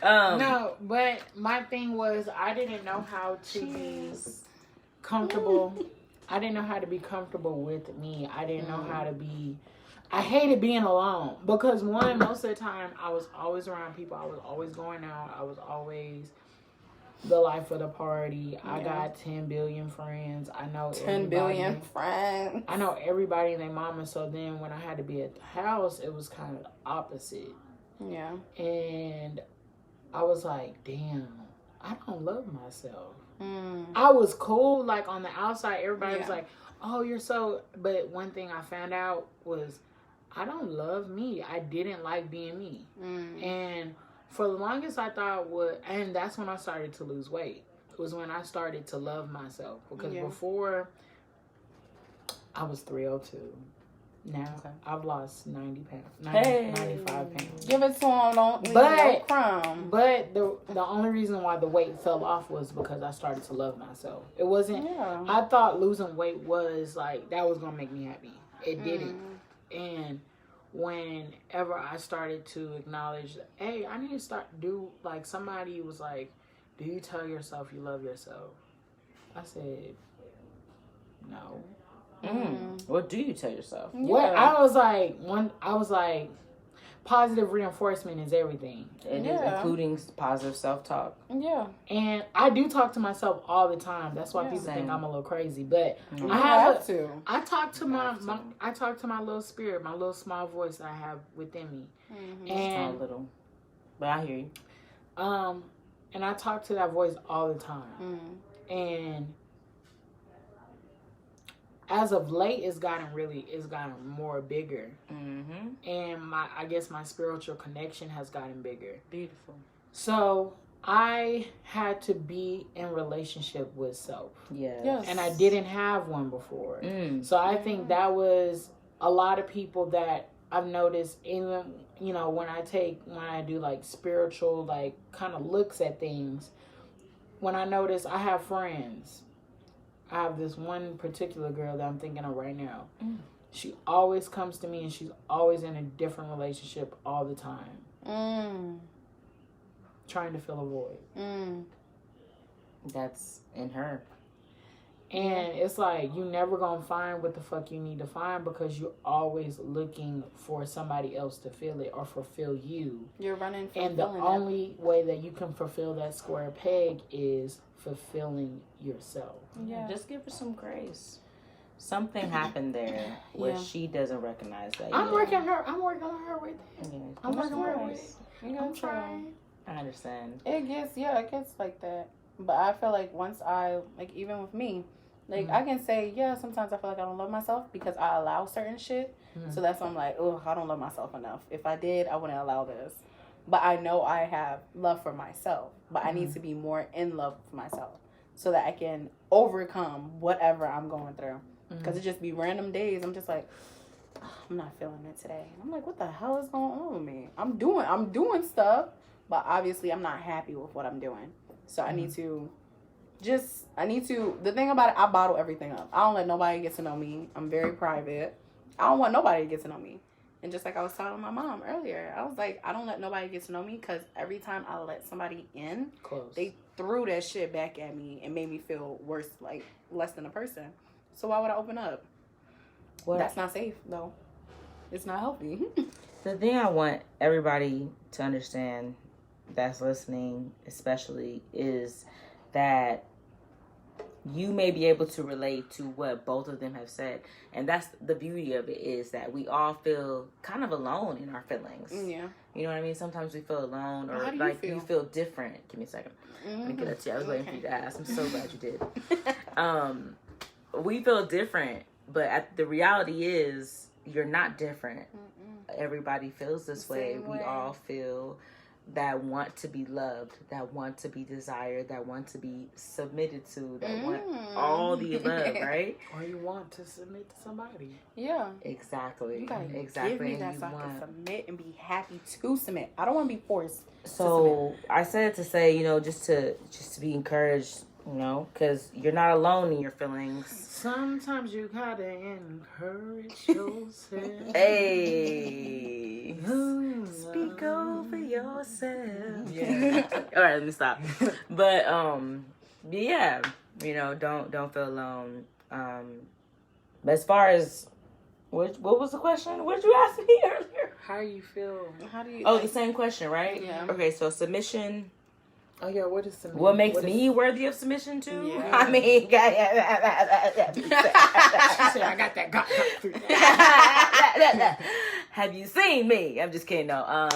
S1: No, but my thing was I didn't know how to be comfortable. I didn't know how to be comfortable with me. I didn't know how to be. I hated being alone because most of the time I was always around people. I was always going out. I was always the life of the party. Yeah. I got 10 billion friends. I know
S2: 10 billion friends.
S1: I know everybody and their mama. So then when I had to be at the house, it was kind of the opposite.
S2: Yeah.
S1: And I was like, damn, I don't love myself. I was cool. Like on the outside, everybody was like, oh, you're so. But one thing I found out was I don't love me. I didn't like being me. And for the longest I thought and that's when I started to lose weight. It was when I started to love myself. Because before, I was 302. Now, I've lost 90 pounds. 95 pounds.
S2: Give it to him. Don't leave no crumb.
S1: But the only reason why the weight fell off was because I started to love myself. It wasn't, I thought losing weight was like, that was going to make me happy. It didn't. And whenever I started to acknowledge, hey, I need to like somebody was like, do you tell yourself you love yourself? I said, no.
S3: What do you tell yourself?
S1: Yeah. What I was like, positive reinforcement is everything.
S3: Including positive self-talk.
S2: Yeah.
S1: And I do talk to myself all the time. That's why people think I'm a little crazy. But
S2: I
S1: talk to my little spirit, my little small voice I have within me. And
S3: a little. But I hear you.
S1: And I talk to that voice all the time. And as of late, it's gotten more bigger. And I guess my spiritual connection has gotten bigger.
S3: Beautiful.
S1: So I had to be in relationship with self.
S3: Yes.
S1: And I didn't have one before. So I think that was a lot of people that I've noticed, even, when I do like spiritual, like kind of looks at things, when I notice I have friends. I have this one particular girl that I'm thinking of right now. She always comes to me and she's always in a different relationship all the time. Trying to fill a void.
S3: That's in her.
S1: And it's like, you never gonna find what the fuck you need to find because you're always looking for somebody else to fill it or fulfill you.
S2: You're running from
S1: and the only way that you can fulfill that square peg is fulfilling yourself.
S3: Yeah. Just give her some grace. Something happened there where she doesn't recognize that.
S1: I'm working on her with it.
S3: Yeah.
S1: I'm working on her with it. I'm trying.
S3: I understand.
S2: It gets like that. But I feel like once even with me, I can say, sometimes I feel like I don't love myself because I allow certain shit. So that's why I'm like, oh, I don't love myself enough. If I did, I wouldn't allow this. But I know I have love for myself. But I need to be more in love with myself so that I can overcome whatever I'm going through. Because it just be random days. I'm just like, I'm not feeling it today. And I'm like, what the hell is going on with me? I'm doing stuff, but obviously I'm not happy with what I'm doing. So I need to, the thing about it, I bottle everything up. I don't let nobody get to know me. I'm very private. I don't want nobody to get to know me. And just like I was telling my mom earlier, I was like, I don't let nobody get to know me because every time I let somebody in, they threw that shit back at me and made me feel worse, like less than a person. So why would I open up? That's not safe, though. It's not healthy.
S3: The thing I want everybody to understand that's listening, especially, is that you may be able to relate to what both of them have said. And that's the beauty of it, is that we all feel kind of alone in our feelings. Yeah. You know what I mean? Sometimes we feel alone, or like you feel different. Give me a second. Let me get it to you. I was waiting for you to ask. I'm so glad you did. We feel different, but the reality is you're not different. Everybody feels this way. We all feel that want to be loved, that want to be desired, that want to be submitted to, that want all the above, right?
S1: Or you want to submit to somebody.
S2: Yeah.
S3: Exactly.
S2: You gotta
S3: exactly.
S2: give me that so I can submit and be happy to submit. I don't want to be forced.
S3: So I said to say, just to be encouraged, because you're not alone in your feelings.
S1: Sometimes you gotta encourage yourself.
S3: Hey. Speak over yourself. Yeah. All right, let me stop. But yeah, you know, don't feel alone. But as far as what was the question? What did you ask me earlier?
S1: How you feel?
S2: How do you?
S3: Oh, the same question, right?
S2: Yeah.
S3: Okay, so submission.
S1: Oh yeah, what is submission?
S3: What makes me worthy of submission to?
S2: Yeah.
S3: I mean,
S1: She said, "I got that."
S3: have you seen me? I'm just kidding. No.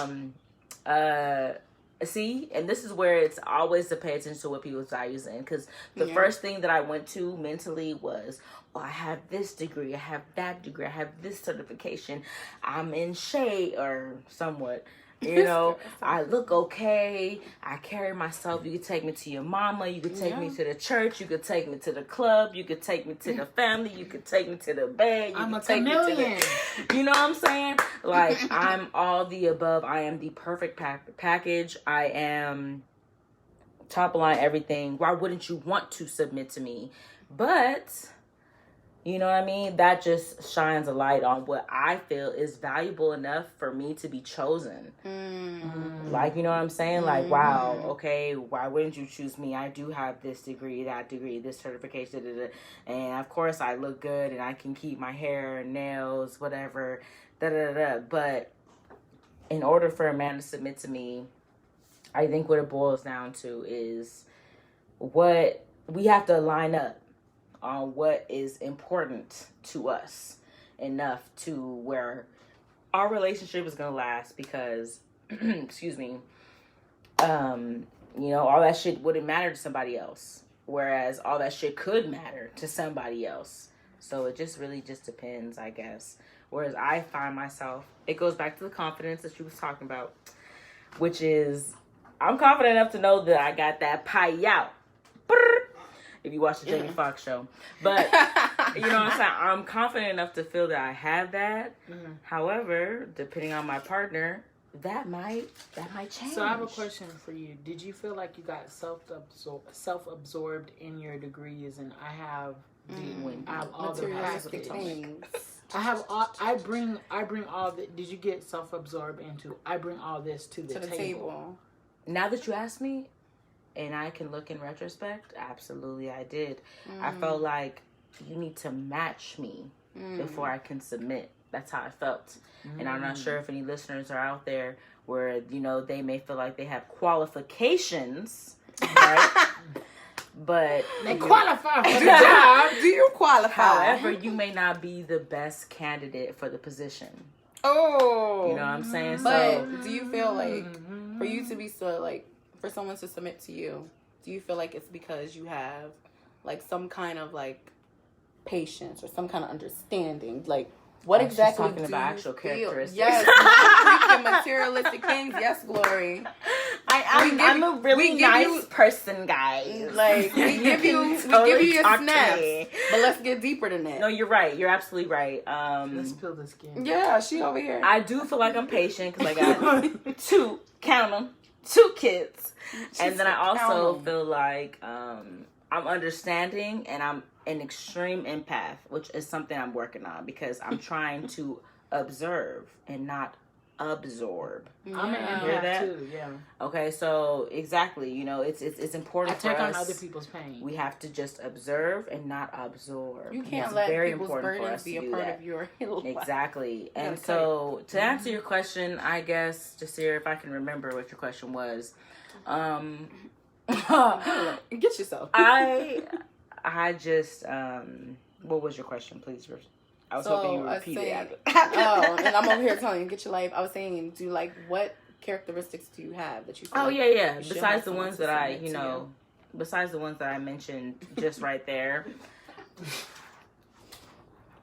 S3: See, and this is where it's always to pay attention to what people's values in, because the first thing that I went to mentally was, oh, I have this degree, I have that degree, I have this certification, I'm in shape or somewhat. You know, I look okay. I carry myself. You could take me to your mama. You could take me to the church. You could take me to the club. You could take me to the family. You could take me to the bed. You
S1: I'm a
S3: could take
S1: chameleon.
S3: me to the, you know what I'm saying? Like, I'm all the above. I am the perfect package. I am top line everything. Why wouldn't you want to submit to me? But... you know what I mean? That just shines a light on what I feel is valuable enough for me to be chosen. Like, you know what I'm saying? Like, wow, okay, why wouldn't you choose me? I do have this degree, that degree, this certification, and of course I look good and I can keep my hair and nails, whatever, But in order for a man to submit to me, I think what it boils down to is what we have to line up on what is important to us enough to where our relationship is going to last, because excuse me, you know, all that shit wouldn't matter to somebody else, whereas all that shit could matter to somebody else. So it just really just depends, I guess. Whereas I find myself, it goes back to the confidence that she was talking about, which is I'm confident enough to know that I got that pie out. If you watch the Jamie Foxx show. But, you know what I'm saying? I'm confident enough to feel that I have that. However, depending on my partner, that might change.
S1: So I have a question for you. Did you feel like you got self-absorbed in your degrees, and I have all the
S2: materialistic things?
S1: I bring all the. Did you get self-absorbed into? I bring all this to the table.
S3: Now that you ask me, and I can look in retrospect, absolutely I did. I felt like you need to match me before I can submit. That's how I felt. And I'm not sure if any listeners are out there where, you know, they may feel like they have qualifications, right? But
S1: they qualify for the job.
S2: Do you qualify?
S3: However, you may not be the best candidate for the position.
S2: Oh.
S3: You know what I'm saying?
S2: But do you feel like for you to be so like, for someone to submit to you, do you feel like it's because you have like some kind of like patience or some kind of understanding? Like, what exactly
S3: talking about actual characteristics?
S2: Yes, materialistic things. Yes, Glory.
S3: I'm a really nice person, guys.
S2: Like we give you your snaps, but let's get deeper than that.
S3: No, you're right. You're absolutely right.
S1: Let's peel the skin.
S2: Yeah, she over here.
S3: I do feel like I'm patient because I got two kids. And then I also feel like I'm understanding, and I'm an extreme empath, which is something I'm working on because I'm trying to observe and not absorb.
S1: Yeah. I'm an empath too, yeah.
S3: Okay, so exactly, you know, it's important for us.
S1: I take on other people's pain.
S3: We have to just observe and not absorb.
S2: You can't
S3: it's
S2: let
S3: very
S2: people's
S3: important for
S2: burdens
S3: us
S2: be
S3: to
S2: a
S3: do
S2: part
S3: that.
S2: of your life.
S3: Exactly. And so to answer your question, I guess, just here if I can remember what your question was,
S2: get yourself.
S3: I just what was your question, please? I was hoping you would repeat it.
S2: And I'm over here telling you, get your life. I was saying, what characteristics do you have that you feel
S3: yeah. Besides the ones that I, besides the ones that I mentioned just right there.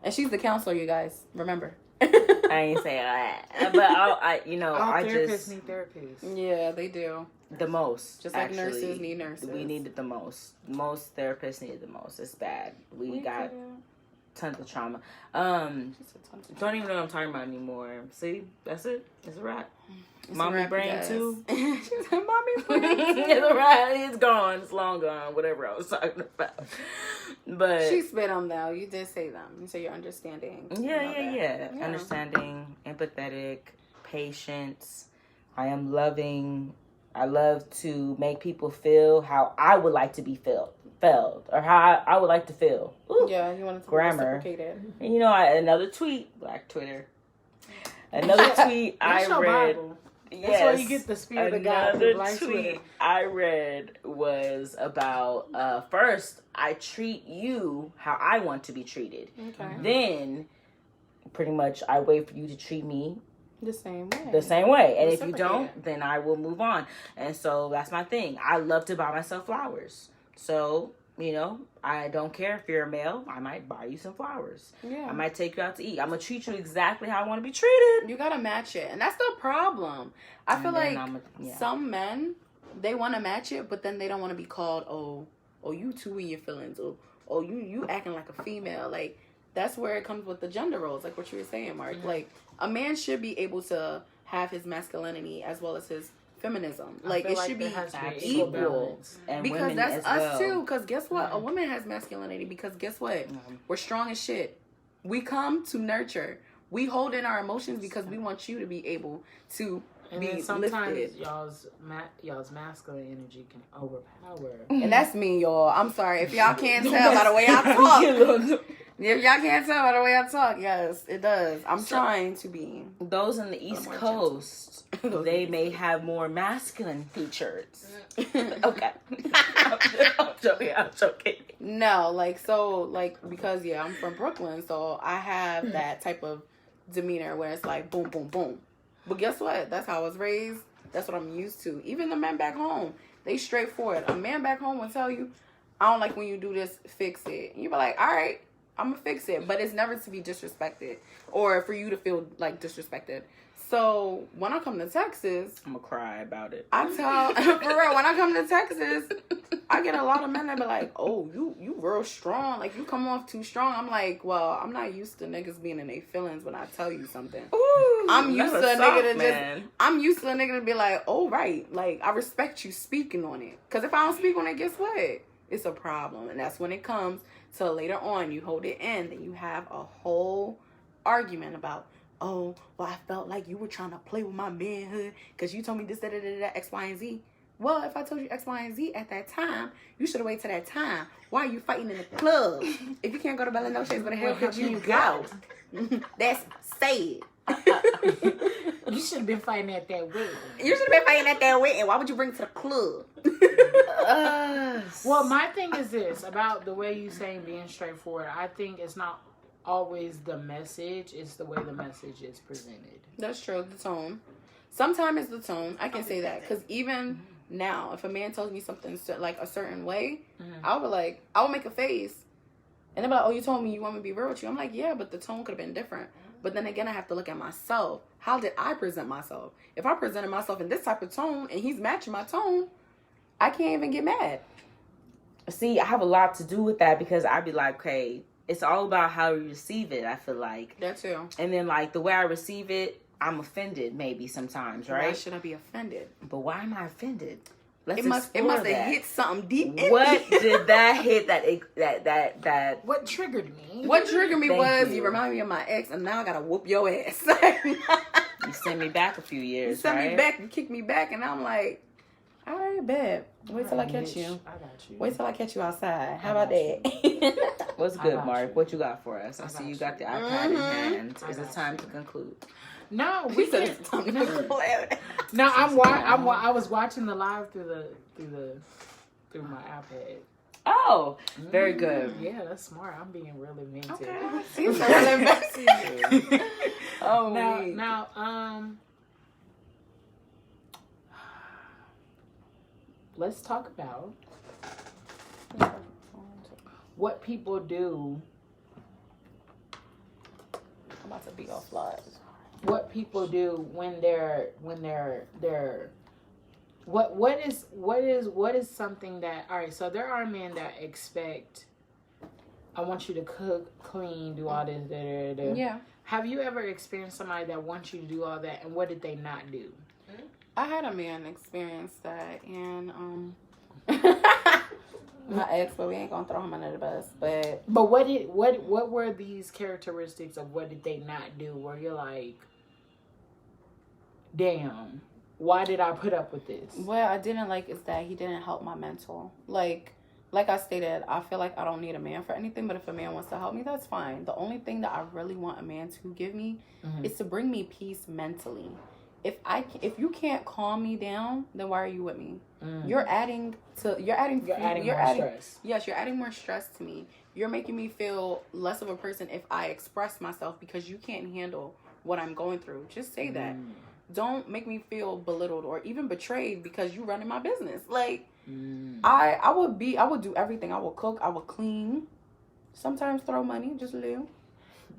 S2: And she's the counselor, you guys. Remember.
S3: I ain't say that. But all
S1: therapists need therapists.
S2: Yeah, they do.
S3: The most.
S2: Just like nurses need nurses.
S3: We needed the most. Most therapists needed the most. It's bad. We got tons of trauma. Don't even know what I'm talking about anymore. See? That's it. It's a wrap. Mommy brain too.
S2: She said, "Mommy brain."
S3: It's a wrap. It's gone. It's long gone. Whatever I was talking about. But
S2: she spit them though. You did say them. You say you're understanding.
S3: Yeah. Understanding, empathetic, patient. I am loving. I love to make people feel how I would like to be felt, or how I would like to feel. Ooh,
S2: yeah, you want to
S3: grammar.
S2: reciprocated.
S3: And, another tweet, Black Twitter. Another tweet I read.
S1: Bible. That's
S3: Yes,
S1: where you get the spirit of God.
S3: another
S1: Black
S3: tweet
S1: Twitter.
S3: I read was about first I treat you how I want to be treated.
S2: Okay.
S3: Then, pretty much, I wait for you to treat me
S2: The same way.
S3: the same way. And if you
S1: Reciprocate.
S3: don't, then I will move on. And so that's my thing. I love to buy myself flowers. So, I don't care if you're a male. I might buy you some flowers.
S2: Yeah.
S3: I might take you out to eat. I'm going to treat you exactly how I want to be treated.
S2: You gotta match it. And that's the problem. I feel like
S3: yeah.
S2: some men, they want to match it, but then they don't want to be called, oh, you too in your feelings. Or, oh, you acting like a female. Like, that's where it comes with the gender roles, like what you were saying, Mark. Mm-hmm. Like, a man should be able to have his masculinity as well as his feminism. Like, it should be equal.
S3: And
S2: because that's us
S3: well.
S2: too. Because guess what? A woman has masculinity because guess what? We're strong as shit. We come to nurture. We hold in our emotions because we want you to be able to be
S1: sometimes
S2: lifted.
S1: y'all's masculine energy can overpower.
S2: And that's me, y'all. I'm sorry. If y'all can't tell by the way I talk. If y'all can't tell by the way I talk, yes, it does. I'm trying to be.
S3: Those in the East Coast, they may have more masculine features. Okay. I'm joking.
S2: No, because, I'm from Brooklyn, so I have that type of demeanor where it's like boom, boom, boom. But guess what? That's how I was raised. That's what I'm used to. Even the men back home, they straightforward. A man back home will tell you, I don't like when you do this, fix it. And you be like, all right, I'm going to fix it. But it's never to be disrespected or for you to feel like disrespected. So when I come to Texas,
S3: I'm going to cry about it.
S2: I tell, for real, when I come to Texas, I get a lot of men that be like, oh, you real strong. Like, you come off too strong. I'm like, well, I'm not used to niggas being in their feelings when I tell you something.
S3: Ooh,
S2: I'm used to a nigga to
S3: man.
S2: I'm used to a nigga to be like, oh, right. Like, I respect you speaking on it. Because if I don't speak on it, guess what? It's a problem. And that's when it comes to later on, you hold it in, and you have a whole argument about, oh, well, I felt like you were trying to play with my manhood because you told me this, that, X, Y, and Z. Well, if I told you X, Y, and Z at that time, you should have waited till that time. Why are you fighting in the club? If you can't go to Bella Noche's, where the hell could you go? That's sad.
S1: You should have been fighting at that wedding.
S2: You should have been fighting at that wedding. Why would you bring it to the club?
S1: Well, my thing is this about the way you saying being straightforward. I think it's not always the message, it's the way the message is presented.
S2: That's true, the tone. Sometimes it's the tone. I can say that because even now, if a man tells me something like a certain way, I will make a face, and they'll be like, "Oh, you told me you want me to be real with you." I'm like, "Yeah, but the tone could have been different." But then again, I have to look at myself. How did I present myself? If I presented myself in this type of tone and he's matching my tone, I can't even get mad.
S3: See, I have a lot to do with that because I'd be like, okay, it's all about how you receive it. I feel like
S2: that too.
S3: And then like the way I receive it, I'm offended maybe sometimes, right?
S2: Why should I be offended?
S3: But why am I offended?
S2: It must have hit something deep in
S3: what
S2: me.
S3: did that hit that
S1: What triggered me?
S2: What triggered me was
S3: you.
S2: you remind me of my ex, and now I gotta whoop your ass.
S3: You sent me back a few years,
S2: you sent
S3: right?
S2: me back and kicked me back, and I'm like, all right, babe. Wait till I catch you.
S1: I got you.
S2: Wait till I catch you outside. How about that?
S3: What's good, Mark?
S1: You.
S3: What you got for us? I see you got the iPad in hand. Is it time to conclude?
S1: No, we
S2: said
S1: can't.
S2: it's time to conclude.
S1: No, I was watching the live through my iPad.
S3: Oh, very good.
S1: Yeah, that's smart. I'm being really inventive.
S2: Okay. See, so really messy. Oh,
S1: now, let's talk about what people do.
S2: I'm about to be offline.
S1: What people do when they're what is something that, all right, so there are men that expect, I want you to cook, clean, do all this,
S2: Yeah.
S1: Have you ever experienced somebody that wants you to do all that, and what did they not do?
S2: I had a man experience that, and my ex, but we ain't gonna throw him under the bus. But
S1: what were these characteristics of what did they not do? Where you're like, damn, why did I put up with this?
S2: What I didn't like is that he didn't help my mental. Like I stated, I feel like I don't need a man for anything, but if a man wants to help me, that's fine. The only thing that I really want a man to give me is to bring me peace mentally. If you can't calm me down, then why are you with me? You're adding stress. Yes, you're adding more stress to me. You're making me feel less of a person if I express myself because you can't handle what I'm going through. Just say that. Don't make me feel belittled or even betrayed because you running my business. Like I would do everything. I would cook, I would clean, sometimes throw money, just a little.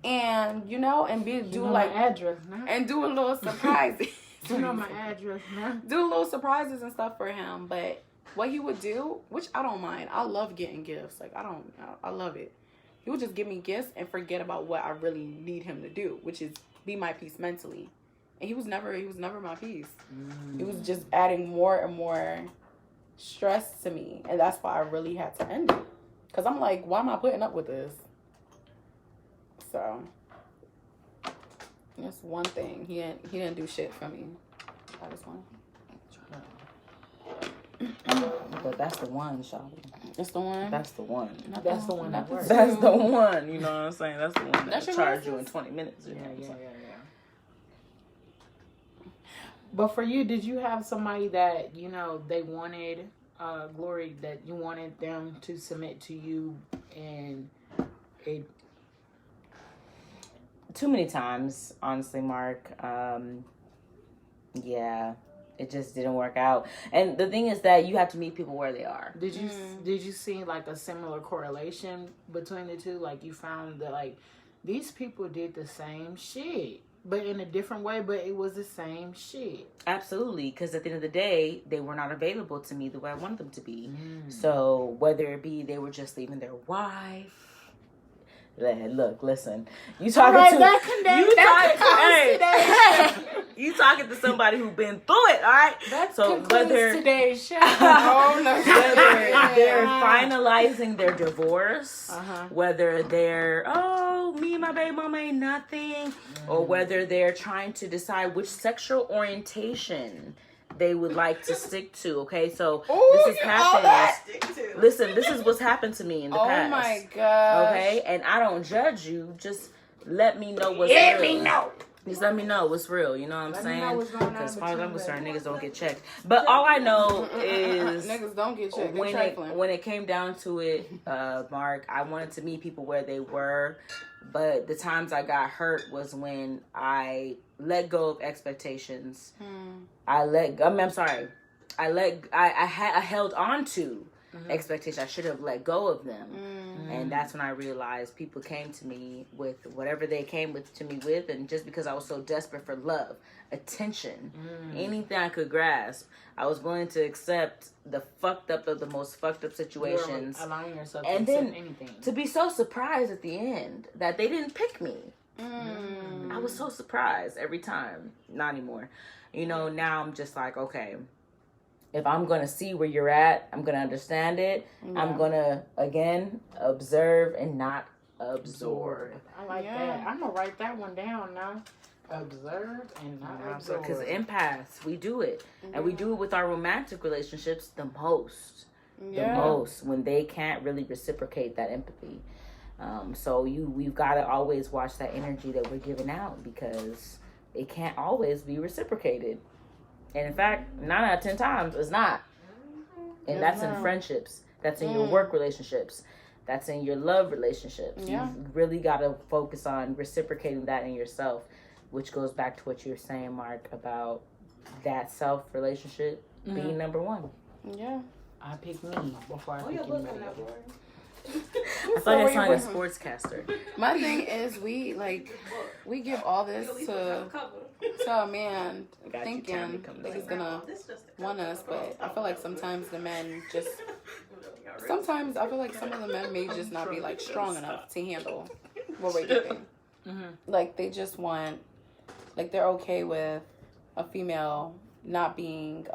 S2: And do
S1: my address now.
S2: And do a little surprises.
S1: You know my address now.
S2: Do little surprises and stuff for him. But what he would do, which I don't mind. I love getting gifts. Like I love it. He would just give me gifts and forget about what I really need him to do, which is be my peace mentally. And he was never my peace. He was just adding more and more stress to me, and that's why I really had to end it. Cause I'm like, why am I putting up with this? So that's one thing. He didn't do shit for me. That was one.
S3: But that's the one, Shawty.
S2: That's the one.
S3: That's the one.
S1: That's the one that works.
S3: That's the one. You know what I'm saying? That's the one that
S2: should
S3: charge you in 20 minutes.
S1: Yeah. But for you, did you have somebody that, they wanted, Glory, that you wanted them to submit to you and it...
S3: Too many times, honestly, Mark. Yeah, it just didn't work out. And the thing is that you have to meet people where they are.
S1: Did you see like a similar correlation between the two? Like you found that like these people did the same shit, but in a different way, but it was the same shit.
S3: Absolutely, because at the end of the day, they were not available to me the way I wanted them to be. So whether it be they were just leaving their wife. Look, listen. You talking you talking to somebody who's been through it, all right?
S1: So whether
S2: today's show,
S3: whether they're finalizing their divorce, whether they're me and my baby mama ain't nothing, or whether they're trying to decide which sexual orientation they would like to stick to. Okay, so this has happened. Listen, this is what's happened to me in the past.
S2: Oh my god.
S3: Okay, and I don't judge you. Just let me know what's real. Just let me know what's real. You know what I'm saying? Because as far as I'm concerned, niggas don't get checked. But all I know is
S2: niggas don't get checked.
S3: When it came down to it, Mark, I wanted to meet people where they were. But the times I got hurt was when I let go of expectations. I held on to expectations. I should have let go of them. And that's when I realized people came to me with whatever they came to me with, and just because I was so desperate for love, attention, anything I could grasp, I was willing to accept the fucked up of the most fucked up situations.
S1: You're allowing yourself
S3: and
S1: to
S3: then
S1: accept anything.
S3: To be so surprised at the end that they didn't pick me. I was so surprised every time. Not anymore. Now I'm just like, okay, if I'm going to see where you're at, I'm going to understand it. Yeah. I'm going to, again, observe and not absorb.
S1: I like that. I'm going to write that one down now. Observe and not absorb.
S3: Because empaths, we do it. And we do it with our romantic relationships the most. The most. When they can't really reciprocate that empathy. So we've got to always watch that energy that we're giving out, because it can't always be reciprocated. And in fact, 9 out of 10 times, it's not. And that's in friendships. That's in your work relationships. That's in your love relationships. Yeah. You've really got to focus on reciprocating that in yourself, which goes back to what you were saying, Mark, about that self relationship being number one.
S2: Yeah.
S1: I pick me before I pick anybody.
S3: I thought you sounded like a sportscaster.
S2: My thing is, we give all this to a man thinking that he's gonna want us, but I feel like sometimes the men just. Sometimes I feel like some of the men may just not be like strong enough to handle what we're giving. Like they just want, like they're okay with a female not being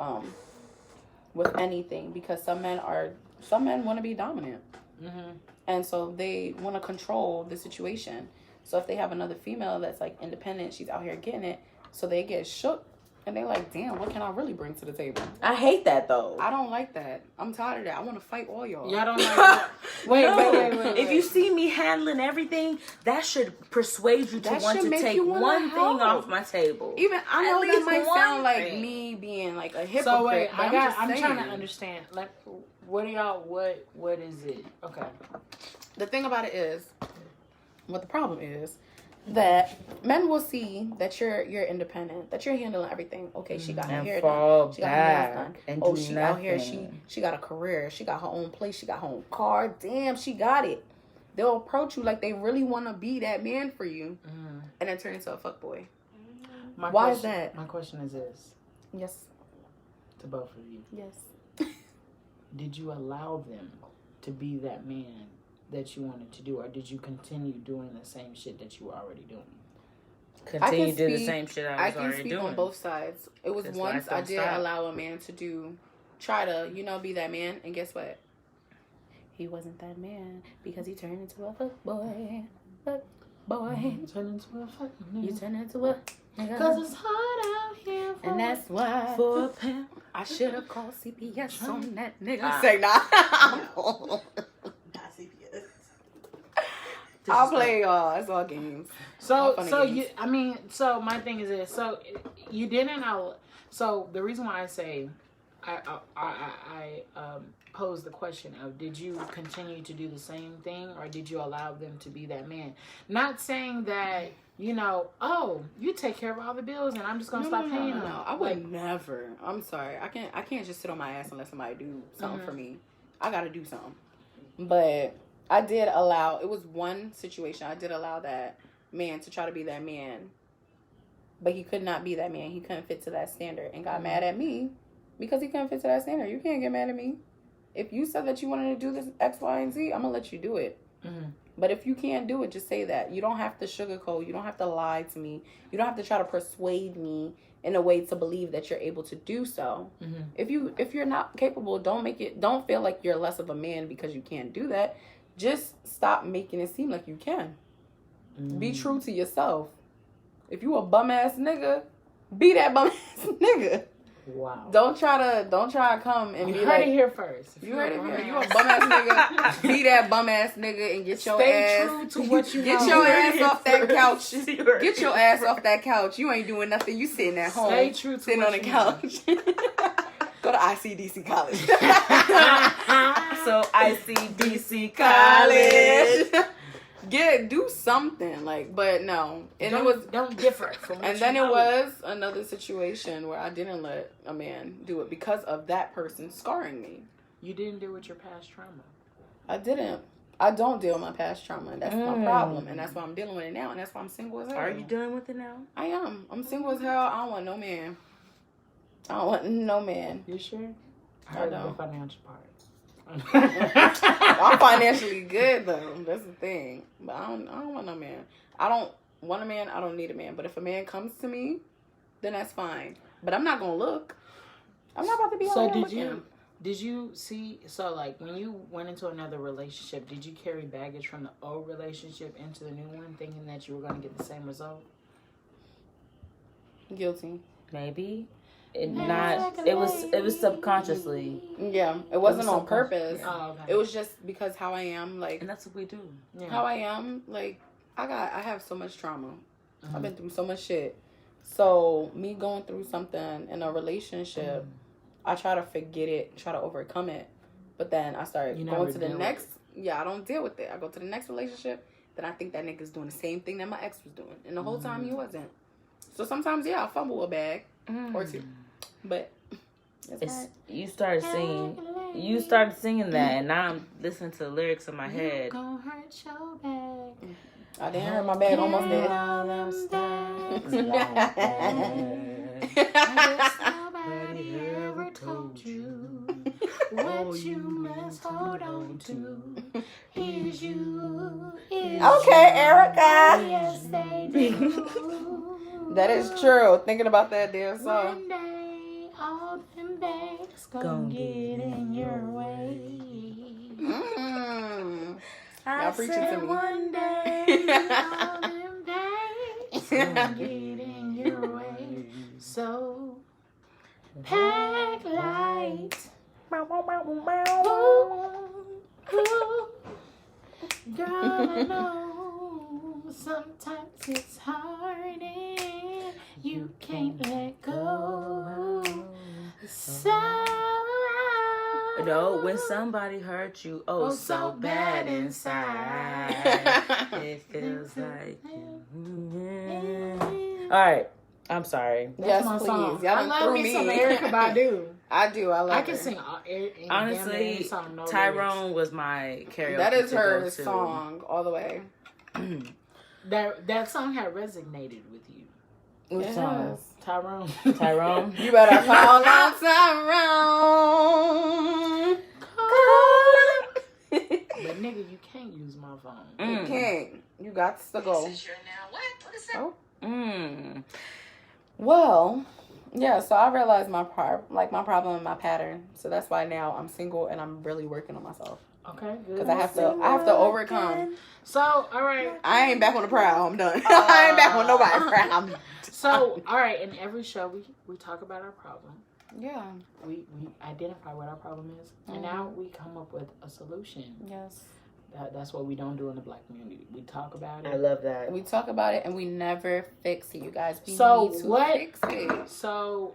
S2: with anything, because some men want to be dominant. And so they want to control the situation. So if they have another female that's like independent, she's out here getting it, so they get shook And they like, damn, what can I really bring to the table?
S3: I hate that though.
S2: I don't like that. I'm tired of that. I want to fight all y'all.
S1: Y'all don't like wait.
S3: If you see me handling everything, that should persuade you to
S2: That
S3: want
S2: should
S3: to
S2: make
S3: take
S2: you wanna
S3: one thing
S2: help.
S3: off my table.
S2: Even I know
S3: At
S2: that
S3: least
S2: might
S3: one
S2: sound like
S3: thing.
S2: me being like a hypocrite.
S1: So wait,
S2: but
S1: I'm
S2: just
S1: trying to
S2: saying.
S1: understand. Like, what are y'all? What is it? Okay.
S2: The thing about it is, what the problem is, that men will see that you're independent, that you're handling everything. Okay, she got her
S3: And
S2: hair
S3: fall
S2: done, she got her nails done.
S3: back and
S2: Oh,
S3: do
S2: she out here,
S3: nothing.
S2: she got a career, she got her own place, she got her own car. Damn, she got it. They'll approach you like they really want to be that man for you, and then turn into a fuckboy. Why is that?
S1: My question is this
S2: Yes,
S1: to both of you:
S2: yes.
S1: did you allow them to be that man that you wanted to do, or did you continue doing the same shit that you were already doing?
S3: Continue to do the same shit I was
S2: can
S3: already
S2: speak
S3: doing.
S2: on both sides. It was
S3: Just
S2: once
S3: life
S2: I
S3: don't
S2: did
S3: stop.
S2: allow a man to try to, be that man, and guess what? He wasn't that man because he turned into a fuckboy. Fuckboy.
S1: Turn into a fucking
S2: You
S1: nigga.
S2: turn into a nigga.
S1: Cause it's hot out here.
S2: And that's why
S3: For a pimp.
S2: I should have called CPS on that nigga.
S3: Ah.
S2: Say nah.
S4: Not CPS.
S2: I'll play y'all. It's all games.
S1: So
S2: funny
S1: you,
S2: games.
S1: I mean, so my thing is this. So you didn't know. So the reason why I say, I pose the question of, did you continue to do the same thing, or did you allow them to be that man? Not saying that, oh, you take care of all the bills and I'm just gonna stop paying them.
S2: No, I would never. I'm sorry. I can't just sit on my ass and let somebody do something for me. I gotta do something. But I did allow, it was one situation, I did allow that man to try to be that man. But he could not be that man. He couldn't fit to that standard and got mad at me because he couldn't fit to that standard. You can't get mad at me. If you said that you wanted to do this X, Y, and Z, I'm going to let you do it.
S1: Mm-hmm.
S2: But if you can't do it, just say that. You don't have to sugarcoat. You don't have to lie to me. You don't have to try to persuade me in a way to believe that you're able to do so.
S1: Mm-hmm.
S2: If you're not capable, don't feel like you're less of a man because you can't do that. Just stop making it seem like you can. Be true to yourself. If you a bum ass nigga, be that bum ass nigga.
S1: Wow.
S2: Don't try to come and
S1: You
S2: be
S1: heard
S2: like,
S1: it here first.
S2: you heard it here. You a bum ass nigga. Be that bum ass nigga and get your
S1: Stay
S2: ass.
S1: true to what you
S2: Get
S1: know.
S2: your ass off that couch.
S3: You heard
S2: Get your ass off that couch. You ain't doing nothing. You sitting at home.
S1: Stay true to
S2: sitting
S1: what
S2: on the
S1: you know.
S2: couch. Go to ICDC college.
S3: So ICDC
S2: college. Do something but no. And
S1: don't differ from what
S2: and
S1: you
S2: then
S1: know.
S2: it was another situation where I didn't let a man do it because of that person scarring me.
S1: You didn't deal with your past trauma.
S2: I didn't. I don't deal with my past trauma. And that's my problem. And that's why I'm dealing with it now. And that's why I'm single as hell.
S3: Are you dealing with it now?
S2: I am. I'm single as hell. I don't want no man. I don't want no man.
S1: You sure?
S2: I
S1: heard
S2: don't.
S1: the financial part.
S2: I'm financially good though. That's the thing. But I don't want no man. I don't want a man. I don't need a man. But if a man comes to me, then that's fine. But I'm not gonna look. I'm not about to be
S1: So
S2: out here looking.
S1: did you see, so like when you went into another relationship, did you carry baggage from the old relationship into the new one, thinking that you were going to get the same result?
S2: Guilty.
S3: Maybe. It was subconsciously.
S2: Yeah, it wasn't on purpose.
S1: Oh, okay.
S2: It was just because how I am,
S3: And that's what we do.
S1: Yeah.
S2: how I am, I have so much trauma. I've been through so much shit. So me going through something in a relationship, I try to forget it, try to overcome it. But then I start going to the next. Yeah, I don't deal with it. I go to the next relationship. Then I think that nigga's doing the same thing that my ex was doing, and the whole time he wasn't. So sometimes, I fumble a bag or two, but
S3: you started singing that, and now I'm listening to the lyrics in my head.
S1: Gonna hurt your bag.
S2: I didn't hurt my bag almost dead.
S1: All them stars like that. Nobody ever told you what you must hold on to is you.
S2: Okay, Erica.
S1: Yes, they do.
S2: That is true. Thinking about that damn song.
S1: One day, all them bags gonna get in your way.
S2: Y'all preaching to me.
S1: One day, all them bags gonna get in your way. So Pack light. Girl, I know sometimes it's hard and you can't let go. So
S3: no, when somebody hurt you, so bad inside, it feels like. All right, I'm sorry.
S2: Yes,
S1: my
S2: please.
S1: song.
S2: Y'all
S1: I
S2: done
S1: love
S2: threw
S1: me some Erykah Badu.
S2: I do. I love
S1: I can
S2: her.
S1: sing
S3: Honestly,
S1: song, no
S3: Tyrone
S1: lyrics.
S3: was my karaoke.
S2: That is her
S3: to-go-to.
S2: song all the way.
S1: That song had resonated with you.
S3: Which song?
S2: Yes.
S1: Tyrone.
S3: Tyrone.
S2: You better call out Tyrone.
S1: But nigga, you can't use my phone.
S2: You can't. You got to go.
S4: What is that?
S2: Oh.
S3: Mm.
S2: Well, yeah, so I realized my problem and my pattern. So that's why now I'm single and I'm really working on myself.
S1: Okay, good.
S2: Because I have to overcome.
S1: So, all right.
S2: I ain't back on the prowl. I'm done. I ain't back on nobody's prowl.
S1: So, all right. In every show, we talk about our problem.
S2: Yeah.
S1: We identify what our problem is, and now we come up with a solution.
S2: Yes.
S1: That's what we don't do in the Black community. We talk about it.
S3: I love that.
S2: We talk about it and we never fix it, you guys. We
S1: So
S2: need to
S1: what-
S2: fix it.
S1: So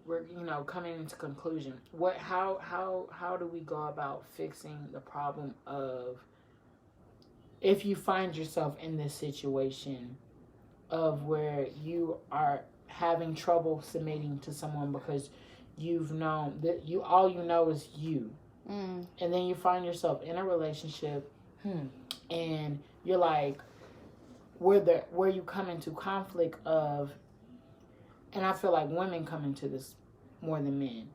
S1: we're coming into conclusion. How do we go about fixing the problem of if you find yourself in this situation of where you are having trouble submitting to someone because you've known that all you know is you. And then you find yourself in a relationship and you're like where you come into conflict of, and I feel like women come into this more than men,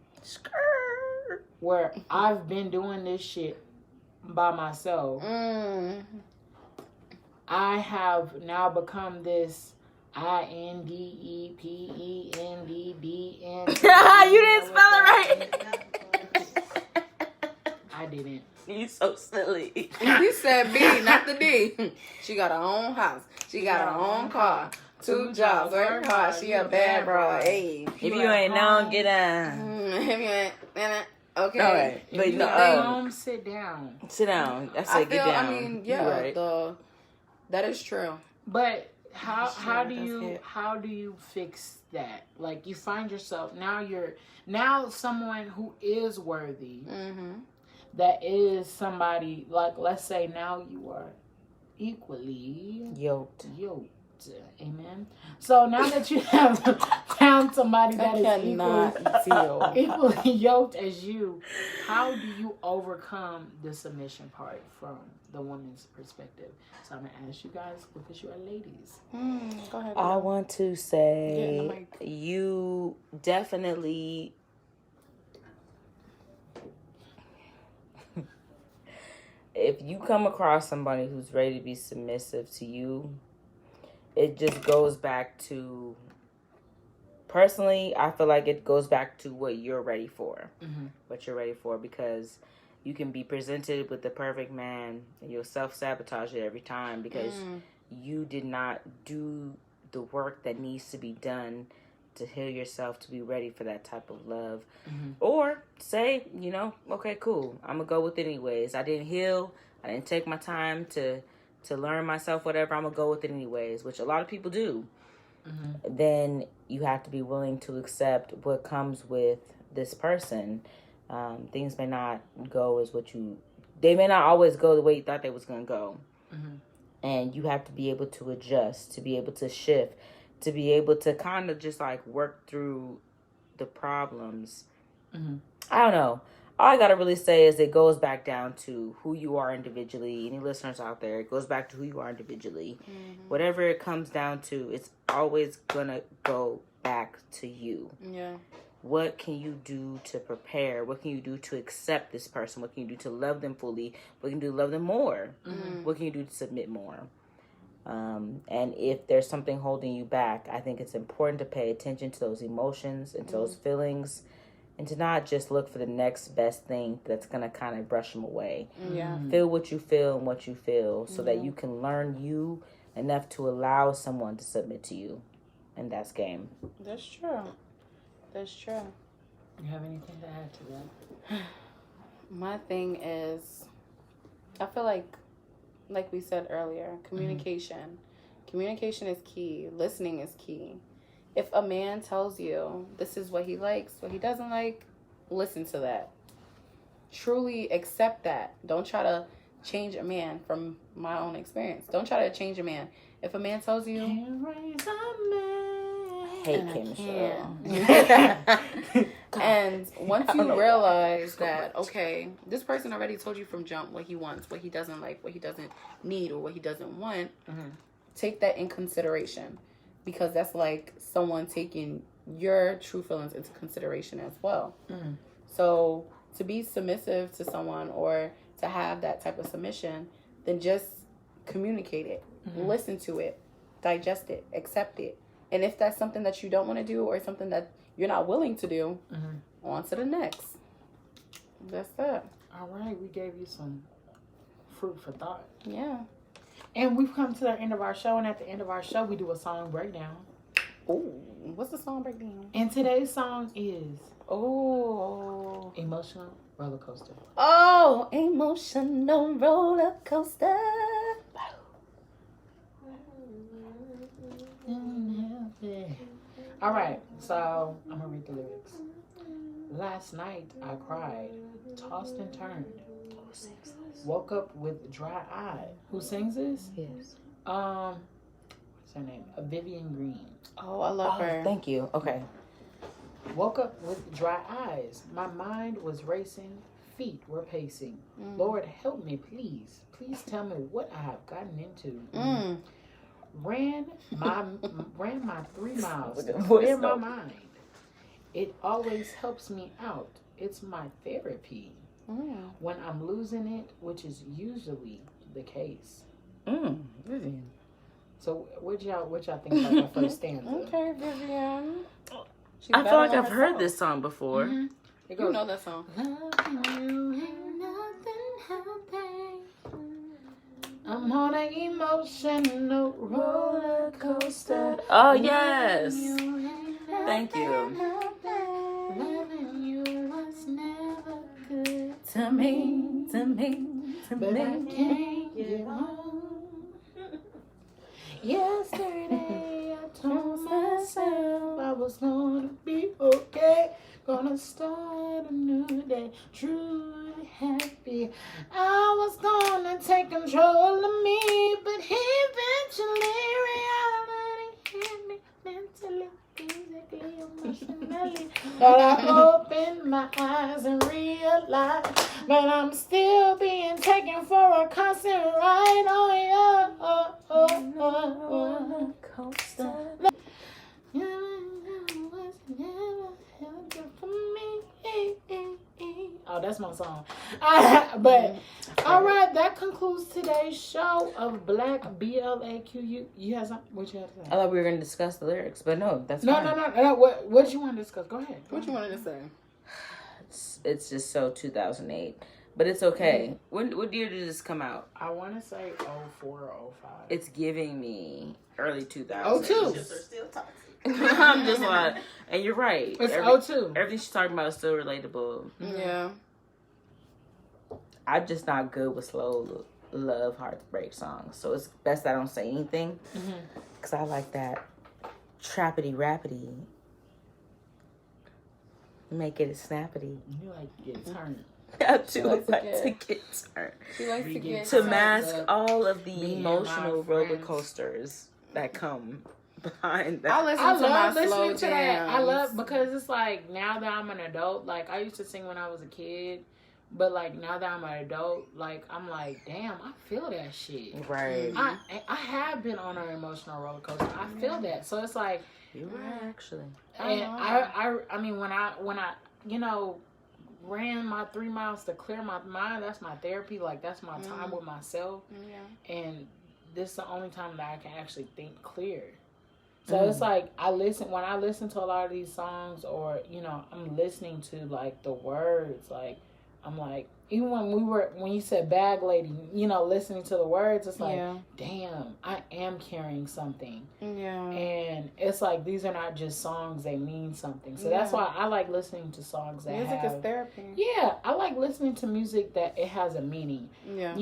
S1: where I've been doing this shit by myself. I have now become this INDEPENDDN.
S3: You didn't spell it right.
S1: I didn't.
S3: You so silly.
S2: He said B, not the D. She got her own house. She got her own car. 2 jobs. Work hard. She a bad broad. Hey.
S3: If you ain't known, get on.
S2: If you ain't, okay.
S3: All right,
S1: If
S3: but
S1: you
S3: no,
S1: at home, sit down.
S3: sit down. I
S2: I
S3: said
S2: feel,
S3: get down.
S2: I mean, yeah,
S3: You right.
S2: that is true.
S1: But how do
S2: that's
S1: you
S2: it.
S1: how do you fix that? Like you find yourself now someone who is worthy. That is somebody, like, let's say now you are equally
S3: Yoked.
S1: Amen. So now that you have found somebody that is equally yoked as you, how do you overcome the submission part from the woman's perspective? So I'm going to ask you guys because you are ladies.
S2: Go ahead.
S3: I want to
S2: Get in
S3: say
S2: the mic.
S3: you definitely if you come across somebody who's ready to be submissive to you, it just goes back to, personally, I feel like it goes back to what you're ready for. What you're ready for, because you can be presented with the perfect man and you'll self-sabotage it every time because you did not do the work that needs to be done to heal yourself to be ready for that type of love. Or say, okay, cool, I'm gonna go with it anyways. I didn't heal, I didn't take my time to learn myself, whatever, I'm gonna go with it anyways, which a lot of people do. Then you have to be willing to accept what comes with this person. Things may not go as they may not always go the way you thought they was gonna go. And you have to be able to adjust, to be able to shift, to be able to kind of just like work through the problems. I don't know. All I gotta really say is it goes back down to who you are individually. Any listeners out there, it goes back to who you are individually. Whatever it comes down to, it's always gonna go back to you.
S2: Yeah.
S3: What can you do to prepare? What can you do to accept this person? What can you do to love them fully? What can you do to love them more? What can you do to submit more? And if there's something holding you back, I think it's important to pay attention to those emotions and to those feelings, and to not just look for the next best thing that's going to kind of brush them away.
S2: Yeah.
S3: Feel what you feel and what you feel so that you can learn you enough to allow someone to submit to you. And that's game.
S2: That's true. That's true.
S1: You have anything to add to that?
S2: My thing is, I feel like we said earlier, communication. Mm-hmm. Communication is key. Listening is key. If a man tells you this is what he likes, what he doesn't like, listen to that. Truly accept that. Don't try to change a man. From my own experience, don't try to change a man. If a man tells you,
S3: hate Kim
S2: and once you realize that, okay, this person already told you from jump what he wants, what he doesn't like, what he doesn't need, or what he doesn't want, take that in consideration, because that's like someone taking your true feelings into consideration as well. So to be submissive to someone, or to have that type of submission, then just communicate it, listen to it, digest it, accept it. And if that's something that you don't want to do, or something that you're not willing to do, on to the next. That's that.
S1: All right, we gave you some food for thought.
S2: Yeah.
S1: And we've come to the end of our show, and at the end of our show, we do a song breakdown.
S2: Ooh, what's the song breakdown?
S1: And today's song is Emotional Roller Coaster.
S2: Oh, Emotional Roller Coaster.
S1: All right, so I'm gonna read the lyrics. Last night I cried, tossed and turned, woke up with dry eye. Who sings this?
S3: Yes.
S1: What's her name? Vivian Green.
S2: Oh, I love her.
S3: Thank you. Okay.
S1: Woke up with dry eyes. My mind was racing. Feet were pacing. Lord, help me, please. Please tell me what I have gotten into. Ran my 3 miles to clear my mind. It always helps me out. It's my therapy. When I'm losing it, which is usually the case.
S2: Vivian.
S1: So what y'all think about that first stanza?
S2: Okay, Vivian.
S3: I feel like I've heard this song before.
S2: It goes, you know that song.
S1: Loving you ain't nothing helping. I'm on an emotional roller coaster.
S3: Oh, yes. Thank you.
S1: Loving you was never good
S2: To me.
S1: but I can't get on. Yesterday I told myself I was gonna be okay. Gonna start a new day, truly happy. I was gonna take control of me, but eventually reality hit me mentally, physically, emotionally. But I opened my eyes and realized that I'm still being taken for a constant ride on your coaster. Oh, that's my song. But all right, that concludes today's show of Black BLAQ. You have something? What you have to say?
S3: I thought we were going to discuss the lyrics, but no, that's
S1: No. What you want to discuss? Go ahead.
S2: What you wanted to say?
S3: It's just so 2008, but it's okay. What year did this come out?
S1: I want to say 04 or 05.
S3: It's giving me early 2000s.
S1: 02.
S2: Still toxic.
S3: I'm just like, and you're right.
S1: It's 02.
S3: Everything she's talking about is still relatable.
S2: Yeah.
S3: I'm just not good with slow love heartbreak songs, so it's best I don't say anything, because I like that trappity rapidy, make it snappity.
S1: You like to get turned.
S3: I do
S2: likes to
S3: like
S2: get-
S3: to get turned
S2: She likes to get
S3: to
S2: turned
S3: mask
S2: up.
S3: all of the
S1: Me and
S3: emotional
S1: my
S3: roller
S1: friends.
S3: coasters that come behind that.
S2: I listen
S1: I
S2: to my
S1: love
S2: slow
S1: listening to that. I
S2: jams.
S1: love, because it's like, now that I'm an adult, like I used to sing when I was a kid, but like now that I'm an adult, like I'm like, damn, I feel that shit.
S3: Right.
S1: I have been on an emotional roller coaster. I feel that. So it's like,
S3: You're right, actually.
S1: and I mean when I ran my 3 miles to clear my mind, that's my therapy. Like that's my time with myself.
S2: Yeah.
S1: And this is the only time that I can actually think clear. So it's like when I listen to a lot of these songs, or I'm listening to like the words, like I'm like, even when you said bag lady, you know, listening to the words, it's like, damn, I am carrying something.
S2: Yeah.
S1: And it's like, these are not just songs, they mean something. So that's why I like listening to songs that
S2: music is therapy.
S1: Yeah, I like listening to music that it has a meaning.
S2: Yeah.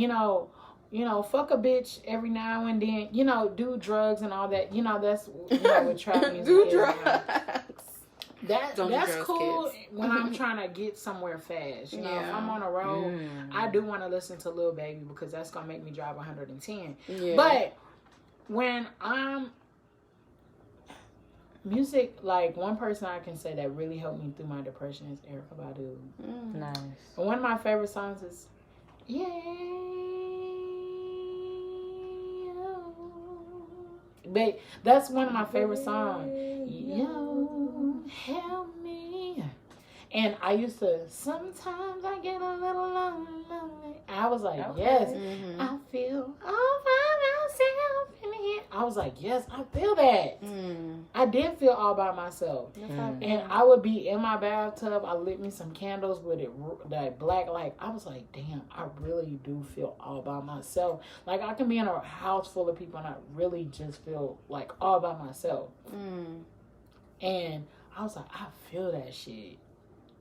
S1: You know, fuck a bitch every now and then. You know, do drugs and all that. You know, that's what trap music
S2: do
S1: is.
S2: drugs.
S1: That's cool when I'm trying to get somewhere fast. You know, if I'm on a road, I do want to listen to Lil Baby because that's gonna make me drive 110. Yeah. But when I'm music, like one person I can say that really helped me through my depression is Erykah Badu.
S3: Nice.
S1: And one of my favorite songs is But that's one of my favorite songs. Yo, help me. And I used to, sometimes I get a little lonely. I was like, yes, I feel all by myself in here. I was like, yes, I feel that. I did feel all by myself. And I would be in my bathtub. I lit me some candles with it, that black light. I was like, damn, I really do feel all by myself. Like, I can be in a house full of people and I really just feel like all by myself. And I was like, I feel that shit.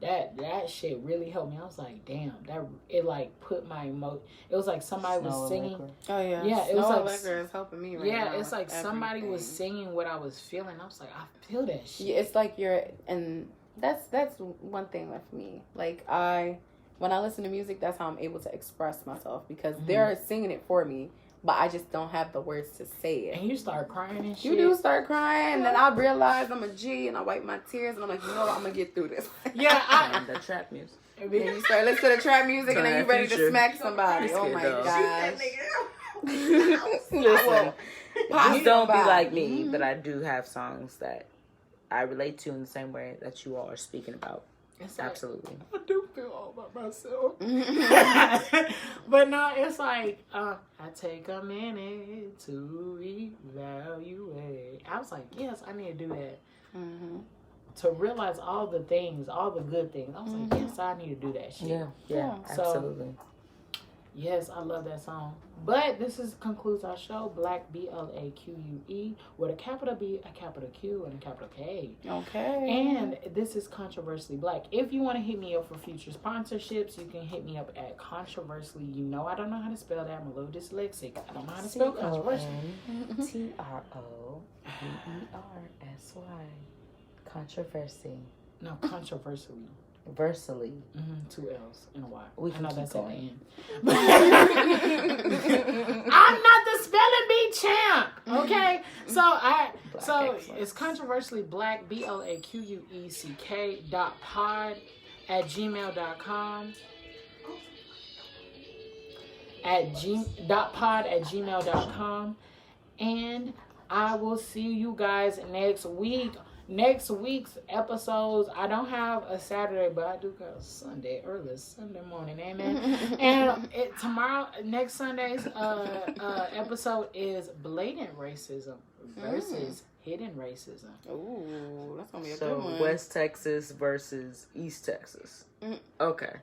S1: That shit really helped me. I was like, damn, it like put my it was like somebody was singing.
S2: Oh yeah,
S1: yeah, it was like
S2: Liquor is helping me right now.
S1: Yeah, it's like somebody was singing what I was feeling. I was like, I feel that shit.
S2: Yeah, it's like and that's one thing with me. Like when I listen to music, that's how I'm able to express myself because they're singing it for me. But I just don't have the words to say it.
S1: And you start crying and shit.
S2: You do start crying, and then I realize I'm a G, and I wipe my tears, and I'm like, you know what, I'm going to get through this.
S3: Yeah, the trap music.
S2: And you start listening to trap music, and then you're ready to smack somebody. Oh, my gosh.
S3: Listen, please don't be like me, but I do have songs that I relate to in the same way that you all are speaking about. It's absolutely.
S1: Like, I do feel all by myself. But no, it's like, I take a minute to evaluate. I was like, yes, I need to do that. To realize all the things, all the good things. I was like, yes, I need to do that shit.
S3: Yeah, absolutely.
S1: Yes, I love that song. But this concludes our show, BlaQuecK, BlaQue, with a capital B, a capital Q, and a capital K.
S2: Okay.
S1: And this is Controverslly Black. If you want to hit me up for future sponsorships, you can hit me up at Controverslly. You know I don't know how to spell that. I'm a little dyslexic. I don't know how to spell controversy.
S3: Controversy. Controversy.
S1: No, controversially.
S3: Versally.
S1: 2 L's and a Y.
S3: We can
S1: I know that's at the
S3: going.
S1: end. I'm not the spelling bee champ. Okay? So it's Controverslly BlaQuecK, BlaQueck.pod@gmail.com. pod@gmail.com. And I will see you guys next week. Next week's episodes, I don't have a Saturday, but I do got a Sunday, early Sunday morning, amen. And next Sunday's episode is blatant racism versus hidden racism.
S2: Ooh, that's gonna be a good one.
S3: So West Texas versus East Texas. Okay.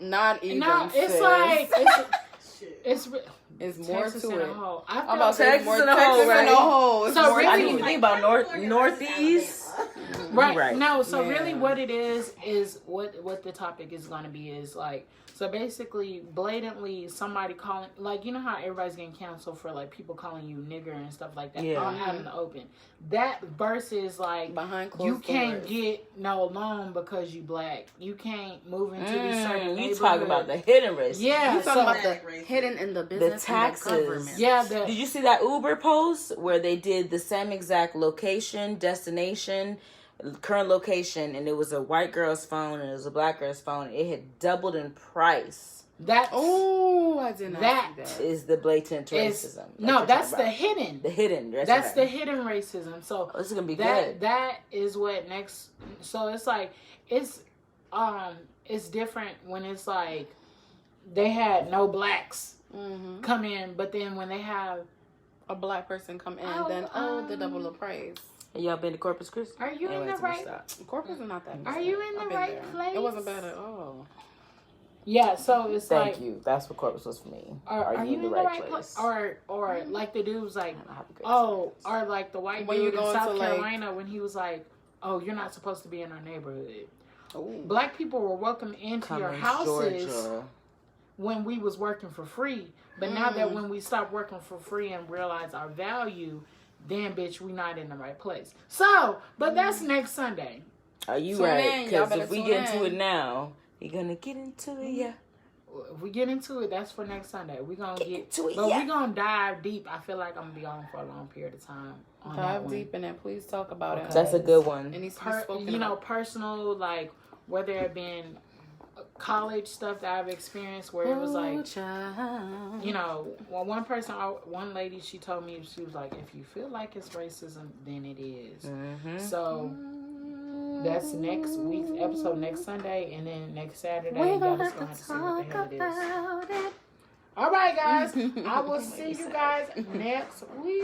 S2: Not even.
S1: No, it's like it's more
S2: Texas
S1: to it.
S3: I'm about Texas in a whole, right?
S1: So really,
S3: I didn't even think about Northeast.
S1: Right. No, so really what it is what the topic is going to be is like, so basically blatantly somebody calling, like, you know how everybody's getting canceled for like people calling you nigger and stuff like that out in the open. That versus like behind closed doors. You can't get no loan because you black. You can't move into these certain neighborhoods.
S3: You talking about the hidden risk.
S1: Yeah.
S2: You talking about the hidden in the business,
S3: the taxes.
S2: And the government.
S1: Yeah.
S3: Did you see that Uber post where they did the same exact location, destination, current location, and it was a white girl's phone and it was a black girl's phone. It had doubled in price.
S2: I did not see that.
S3: Is the blatant racism.
S1: No, that's the hidden.
S3: The hidden.
S1: That's the hidden racism. So
S3: this is gonna be good.
S1: That is what next. So it's like it's different when it's like they had no blacks come in, but then when they have
S2: a black person come in, then the double of praise.
S3: Y'all been to Corpus Christi?
S1: Are you in the right?
S2: Corpus is not that.
S1: Are you in the right place?
S2: It wasn't bad at all.
S1: Yeah, so it's
S3: Thank
S1: like,
S3: you. That's what Corpus was for me.
S1: Are you in the right place? Or like the dude was like, or like the white dude in South Carolina when he was like, oh, you're not supposed to be in our neighborhood. Ooh. Black people were welcome into your houses Georgia. When we was working for free. But now that when we stop working for free and realize our value, then bitch, we not in the right place. So, but that's next Sunday.
S3: Are you right? Because if we get into it now, you're gonna get into it, yeah.
S1: If we get into it, that's for next Sunday. We're gonna get into it, but we're gonna dive deep. I feel like I'm gonna be on for a long period of time.
S2: Dive deep in it. Please talk about it.
S3: That's a good one.
S2: And
S1: personal, like whether it been college stuff that I've experienced where it was like, one lady, she told me, she was like, if you feel like it's racism, then it is. Mm-hmm. So that's next week's episode, next Sunday, and then next Saturday, y'all just gonna have to see what the hell it is. All right, guys. I will see you guys next week.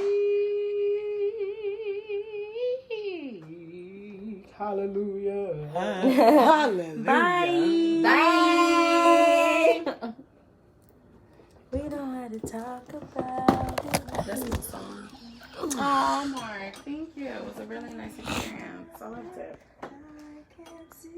S1: Hallelujah. Hallelujah.
S3: Bye.
S2: Bye.
S3: We don't have to talk about it.
S2: That's the song. Oh, Mark. Thank you. It was a really nice experience. I loved it.